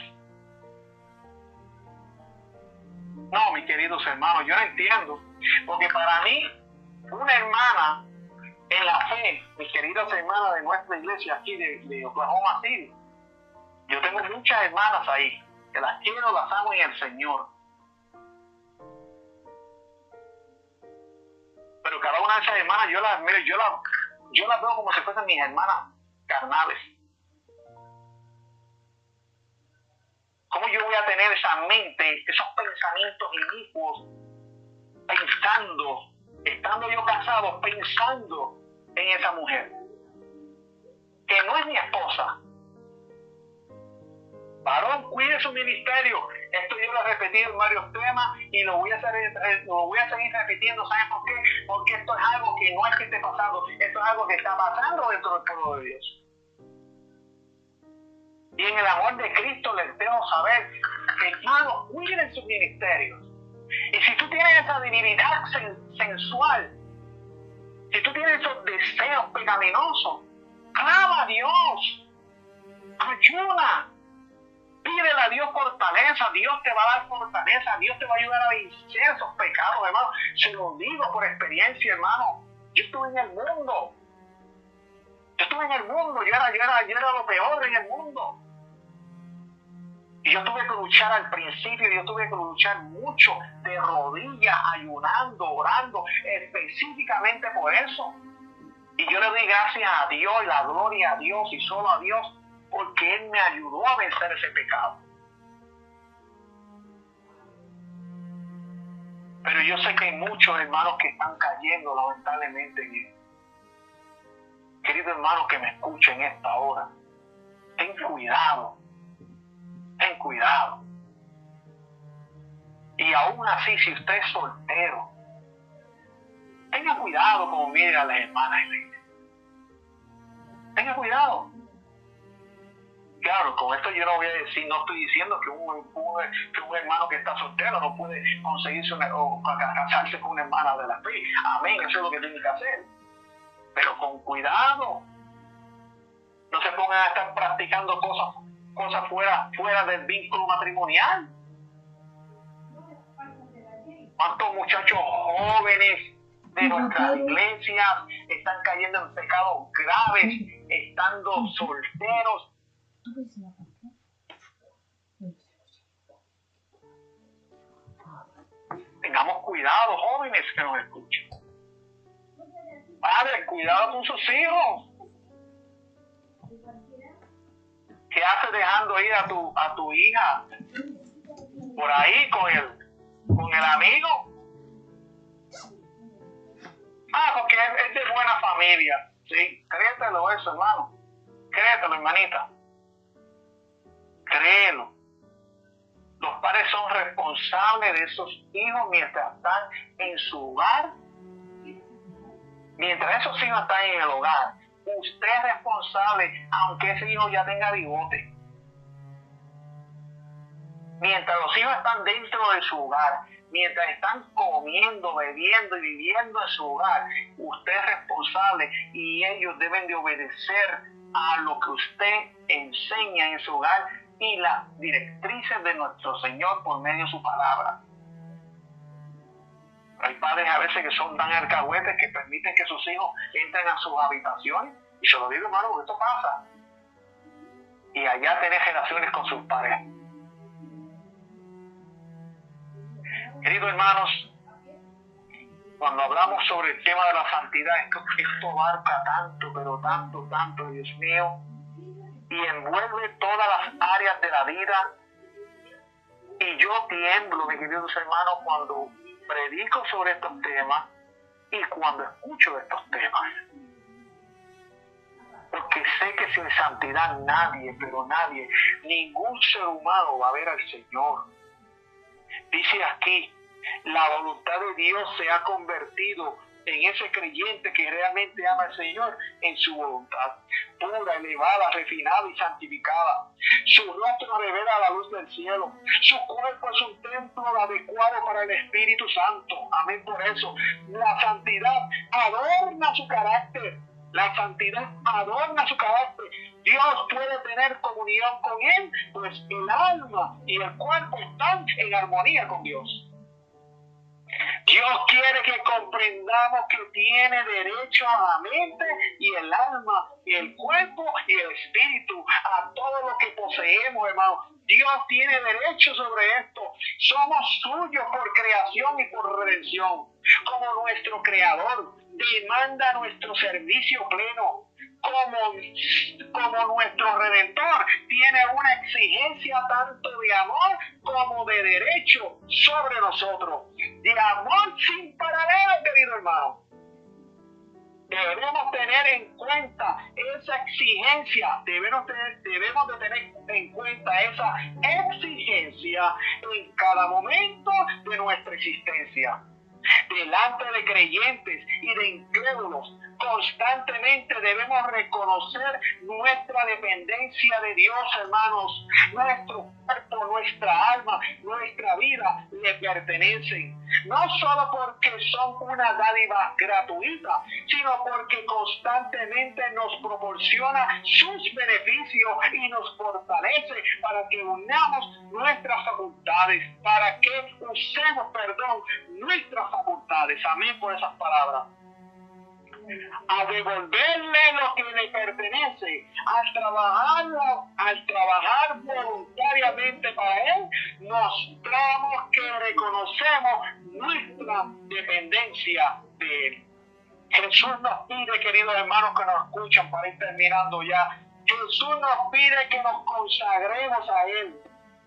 No, mis queridos hermanos, yo no entiendo, porque para mí, una hermana en la fe, mis queridas hermanas de nuestra iglesia aquí de Oklahoma City, yo tengo muchas hermanas ahí, que las quiero, las amo en el Señor. Pero cada una de esas hermanas, yo las veo como si fuesen mis hermanas carnales. ¿Cómo yo voy a tener esa mente, esos pensamientos inicuos, estando yo casado, pensando en esa mujer, que no es mi esposa? Varón, cuide su ministerio. Esto yo lo he repetido en varios temas y lo voy a seguir repitiendo. ¿Saben por qué? Porque esto es algo que no es que esté pasando, esto es algo que está pasando dentro del pueblo de Dios. Y en el amor de Cristo les dejo saber, hermanos, cuiden sus ministerios. Y si tú tienes esa debilidad sensual, si tú tienes esos deseos pecaminosos, clama a Dios, ayuna, pídele a Dios fortaleza. Dios te va a dar fortaleza, Dios te va a ayudar a vencer esos pecados, hermano. Se lo digo por experiencia, hermano. Yo estuve en el mundo, yo era lo peor en el mundo. Y yo tuve que luchar al principio, yo tuve que luchar mucho de rodillas, ayunando, orando, específicamente por eso. Y yo le doy gracias a Dios y la gloria a Dios y solo a Dios, porque Él me ayudó a vencer ese pecado. Pero yo sé que hay muchos hermanos que están cayendo lamentablemente en él. Querido hermano que me escuche en esta hora, ten cuidado. Ten cuidado. Y aún así, si usted es soltero, tenga cuidado como mire a las hermanas en la iglesia. Tenga cuidado. Claro, con esto yo no voy a decir, no estoy diciendo que un hermano que está soltero no puede conseguirse o casarse con una hermana de la fe. Amén, eso es lo que tiene que hacer. Pero con cuidado. No se pongan a estar practicando cosas fuera del vínculo matrimonial. ¿Cuántos muchachos jóvenes de nuestras iglesias están cayendo en pecados graves, estando solteros? Tengamos cuidado, jóvenes que nos escuchan. Padre, cuidado con sus hijos. ¿Qué haces dejando ir a tu hija por ahí con el amigo? Porque es de buena familia. Sí, créetelo eso, hermano. Créetelo, hermanita. Créelo. Los padres son responsables de esos hijos mientras están en su hogar. Mientras esos hijos están en el hogar, usted es responsable, aunque ese hijo ya tenga bigote. Mientras los hijos están dentro de su hogar, mientras están comiendo, bebiendo y viviendo en su hogar, usted es responsable y ellos deben de obedecer a lo que usted enseña en su hogar y las directrices de nuestro Señor por medio de su palabra. Hay padres a veces que son tan alcahuetes que permiten que sus hijos entren a sus habitaciones. Y se lo digo, hermano, porque esto pasa. Y allá tenés relaciones con sus padres. Queridos hermanos, cuando hablamos sobre el tema de la santidad, esto abarca tanto, pero tanto, Dios mío, y envuelve todas las áreas de la vida. Y yo tiemblo, mis queridos hermanos, cuando predico sobre estos temas y cuando escucho estos temas. Porque sé que sin santidad nadie, pero nadie, ningún ser humano va a ver al Señor. Dice aquí, la voluntad de Dios se ha convertido en ese creyente que realmente ama al Señor en su voluntad, pura, elevada, refinada y santificada. Su rostro revela la luz del cielo. Su cuerpo es un templo adecuado para el Espíritu Santo. Amén por eso. La santidad adorna su carácter. La santidad adorna su carácter. Dios puede tener comunión con Él, pues el alma y el cuerpo están en armonía con Dios. Dios quiere que comprendamos que tiene derecho a la mente y el alma y el cuerpo y el espíritu, a todo lo que poseemos, hermano. Dios tiene derecho sobre esto. Somos suyos por creación y por redención. Como nuestro Creador demanda nuestro servicio pleno. Como nuestro Redentor tiene una exigencia tanto de amor como de derecho sobre nosotros. De amor sin paralelo, querido hermano. Debemos tener en cuenta esa exigencia, debemos de tener en cuenta esa exigencia en cada momento de nuestra existencia. Delante de creyentes y de incrédulos, constantemente debemos reconocer nuestra dependencia de Dios, hermanos. Nuestro cuerpo, nuestra alma, nuestra vida le pertenecen. No solo porque son una dádiva gratuita, sino porque constantemente nos proporciona sus beneficios y nos fortalece para que unamos nuestras facultades, para que usemos, nuestras facultades. Amén por esas palabras. A devolverle lo que le pertenece, al trabajar voluntariamente para Él, mostramos que reconocemos nuestra dependencia de Él. Jesús nos pide, queridos hermanos que nos escuchan, para ir terminando ya, Jesús nos pide que nos consagremos a Él.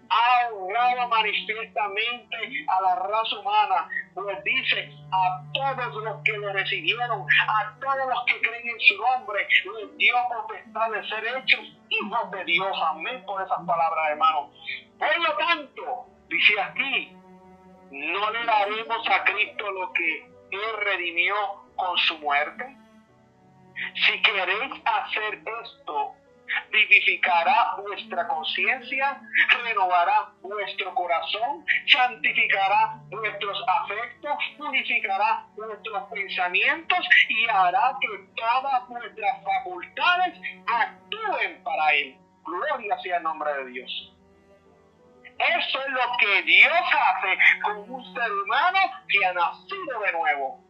Ha honrado manifiestamente a la raza humana, pues dice, a todos los que lo recibieron, a todos los que creen en su nombre, les dio potestad de ser hechos hijos de Dios. Amén por esas palabras, hermano. Por lo tanto, dice aquí, no le daremos a Cristo lo que Él redimió con su muerte. Si queréis hacer esto, vivificará vuestra conciencia, renovará vuestro corazón, santificará vuestros afectos, purificará vuestros pensamientos y hará que todas vuestras facultades actúen para Él. Gloria sea el nombre de Dios. Eso es lo que Dios hace con un ser humano que ha nacido de nuevo.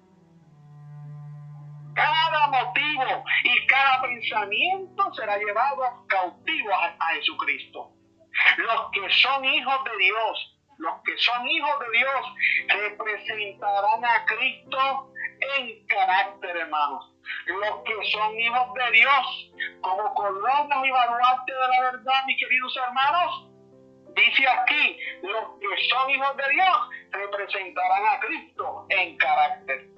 Cada motivo y cada pensamiento será llevado cautivo a Jesucristo. Los que son hijos de Dios, representarán a Cristo en carácter, hermanos. Los que son hijos de Dios, como columnas y baluartes de la verdad, mis queridos hermanos, dice aquí, los que son hijos de Dios representarán a Cristo en carácter.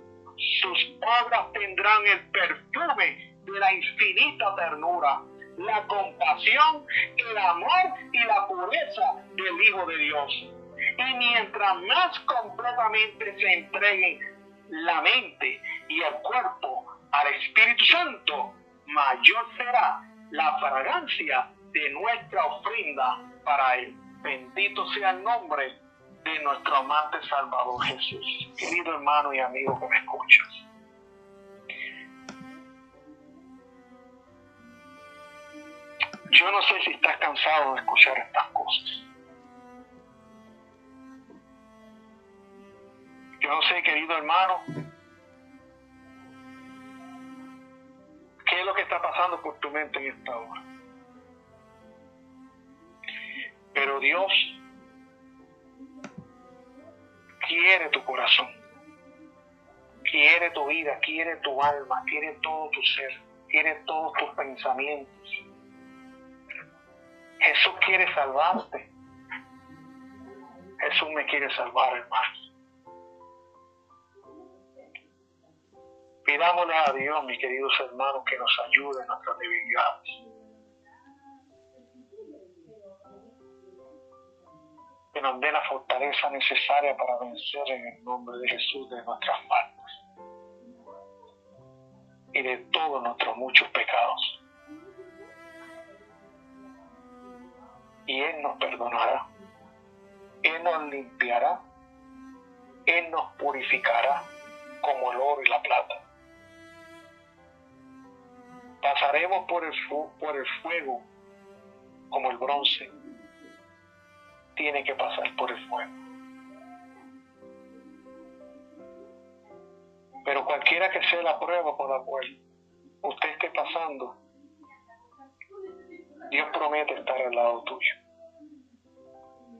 Sus obras tendrán el perfume de la infinita ternura, la compasión, el amor y la pureza del Hijo de Dios. Y mientras más completamente se entreguen la mente y el cuerpo al Espíritu Santo, mayor será la fragancia de nuestra ofrenda para Él. Bendito sea el nombre de nuestro amante Salvador Jesús. Querido hermano y amigo que me escuchas, yo no sé si estás cansado de escuchar estas cosas. Yo no sé, querido hermano, qué es lo que está pasando por tu mente en esta hora. Pero Dios quiere tu corazón, quiere tu vida, quiere tu alma, quiere todo tu ser, quiere todos tus pensamientos. Jesús quiere salvarte. Jesús me quiere salvar, hermanos. Pidámosle a Dios, mis queridos hermanos, que nos ayude en nuestras debilidades. Que nos dé la fortaleza necesaria para vencer en el nombre de Jesús de nuestras faltas y de todos nuestros muchos pecados. Y Él nos perdonará, Él nos limpiará, Él nos purificará como el oro y la plata. Pasaremos por el fuego como el bronce tiene que pasar por el fuego. Pero cualquiera que sea la prueba por la cual usted esté pasando, Dios promete estar al lado tuyo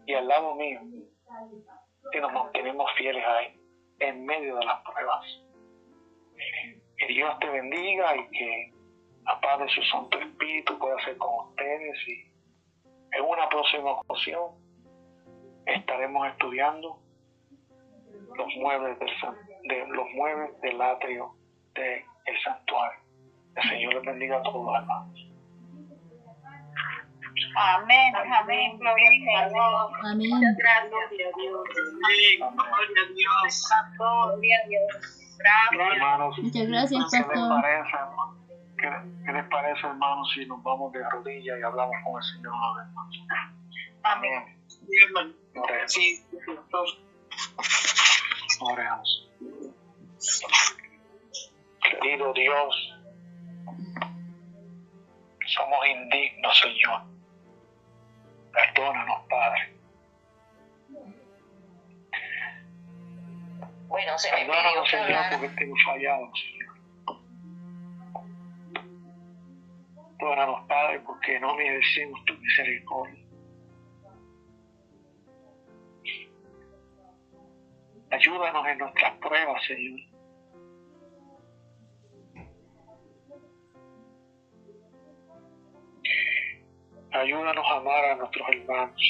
y al lado mío si nos mantenemos fieles a Él en medio de las pruebas. Que Dios te bendiga y que la paz de su Santo Espíritu pueda ser con ustedes, y en una próxima ocasión estaremos estudiando los muebles del atrio del santuario. El Señor les bendiga a todos, hermanos. Amén, amén, gloria al Señor. Amén. Muchas gracias. Gloria a Dios. Gloria a Dios. Gloria a Dios. Gracias. Hermanos, Muchas gracias, ¿qué les pastor. parece, hermano? ¿Qué les parece, hermanos, si nos vamos de rodillas y hablamos con el Señor, hermanos? Amén. Sí, hermano. Oremos. Sí, doctor. Oremos. Querido Dios, somos indignos, Señor. Perdónanos, Padre. Bueno, se me pidió Perdónanos, que Señor, hablara. porque te hemos fallado, Señor. Perdónanos, Padre, porque no merecemos tu misericordia. Ayúdanos en nuestras pruebas, Señor. Ayúdanos a amar a nuestros hermanos.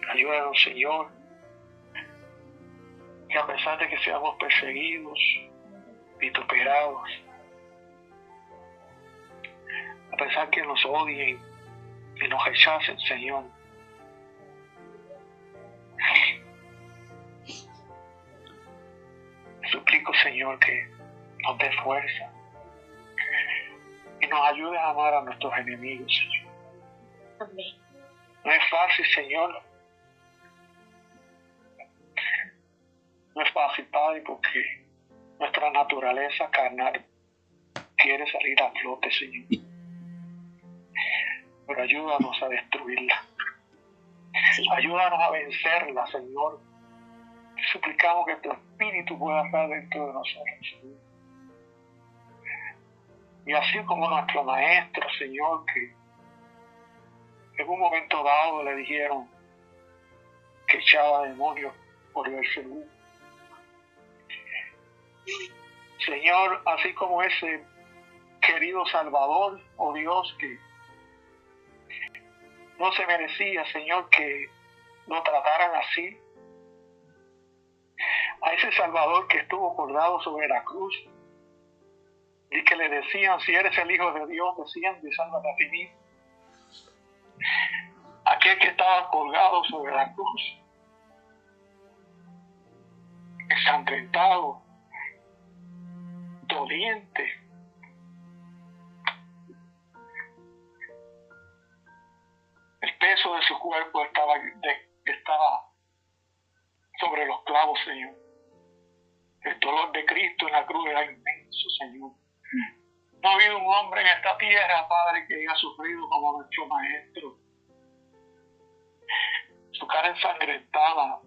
Ayúdanos, Señor, que a pesar de que seamos perseguidos, vituperados, a pesar que nos odien y nos rechacen, Señor, suplico, Señor, que nos dé fuerza y nos ayude a amar a nuestros enemigos, Señor. Amén. No es fácil, Señor. No es fácil, Padre, porque nuestra naturaleza carnal quiere salir a flote, Señor. Pero ayúdanos a destruirla. Ayúdanos a vencerla, Señor. Suplicamos que tu Espíritu pueda estar dentro de nosotros, Señor. Y así como nuestro Maestro, Señor, que en un momento dado le dijeron que echaba demonios por Beelzebú. Señor, así como ese querido Salvador, oh Dios, que no se merecía, Señor, que lo trataran así. A ese Salvador que estuvo colgado sobre la cruz y que le decían, si eres el Hijo de Dios, desciende y sálvate a ti mismo. Aquel que estaba colgado sobre la cruz, ensangrentado, doliente, el peso de su cuerpo estaba sobre los clavos, Señor. El dolor de Cristo en la cruz era inmenso, Señor. No ha habido un hombre en esta tierra, Padre, que haya sufrido como nuestro Maestro. Su cara ensangrentada,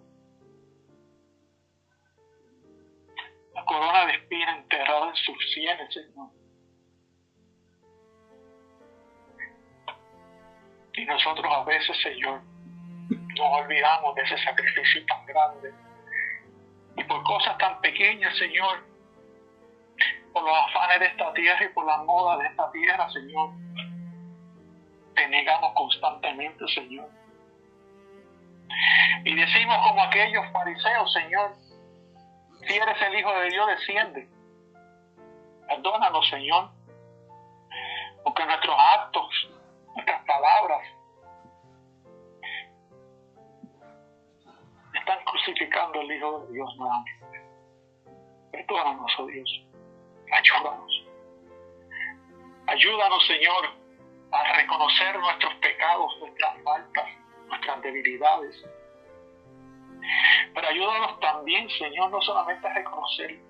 la corona de espina enterrada en sus sienes, Señor. Y nosotros a veces, Señor, nos olvidamos de ese sacrificio tan grande. Y por cosas tan pequeñas, Señor, por los afanes de esta tierra y por las modas de esta tierra, Señor, te negamos constantemente, Señor. Y decimos como aquellos fariseos, Señor, si eres el Hijo de Dios, desciende. Perdónanos, Señor, porque nuestros actos, nuestras palabras, están crucificando al Hijo de Dios nuevamente. Perdónanos, oh Dios. Ayúdanos. Ayúdanos, Señor, a reconocer nuestros pecados, nuestras faltas, nuestras debilidades. Pero ayúdanos también, Señor, no solamente a reconocerlos,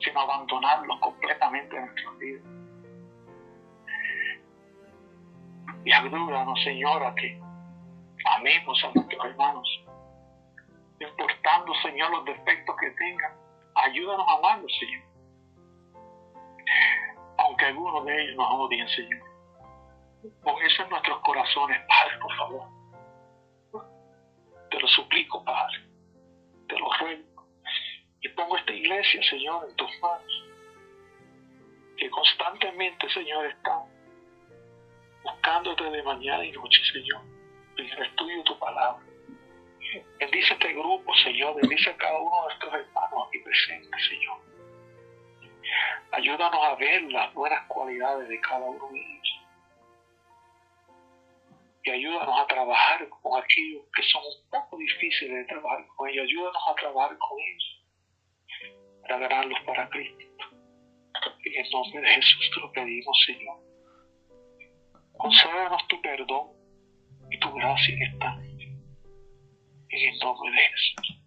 sino a abandonarlos completamente en nuestras vidas. Y ayúdanos, Señor, a que amemos a nuestros hermanos. No importando, Señor, los defectos que tengan, ayúdanos a amarlos, Señor. Aunque algunos de ellos nos odien, Señor. Pon eso en nuestros corazones, Padre, por favor. Te lo suplico, Padre. Te lo ruego. Y pongo esta iglesia, Señor, en tus manos. Que constantemente, Señor, están buscándote de mañana y noche, Señor. En el estudio de tu palabra. Bendice este grupo, Señor. Bendice a cada uno de nuestros hermanos aquí presentes, Señor. Ayúdanos a ver las buenas cualidades de cada uno de ellos. Y ayúdanos a trabajar con aquellos que son un poco difíciles de trabajar con ellos. Ayúdanos a trabajar con ellos para ganarlos para Cristo. En el nombre de Jesús te lo pedimos, Señor. Concédenos tu perdón y tu gracia en esta noche. En el nombre de Jesús.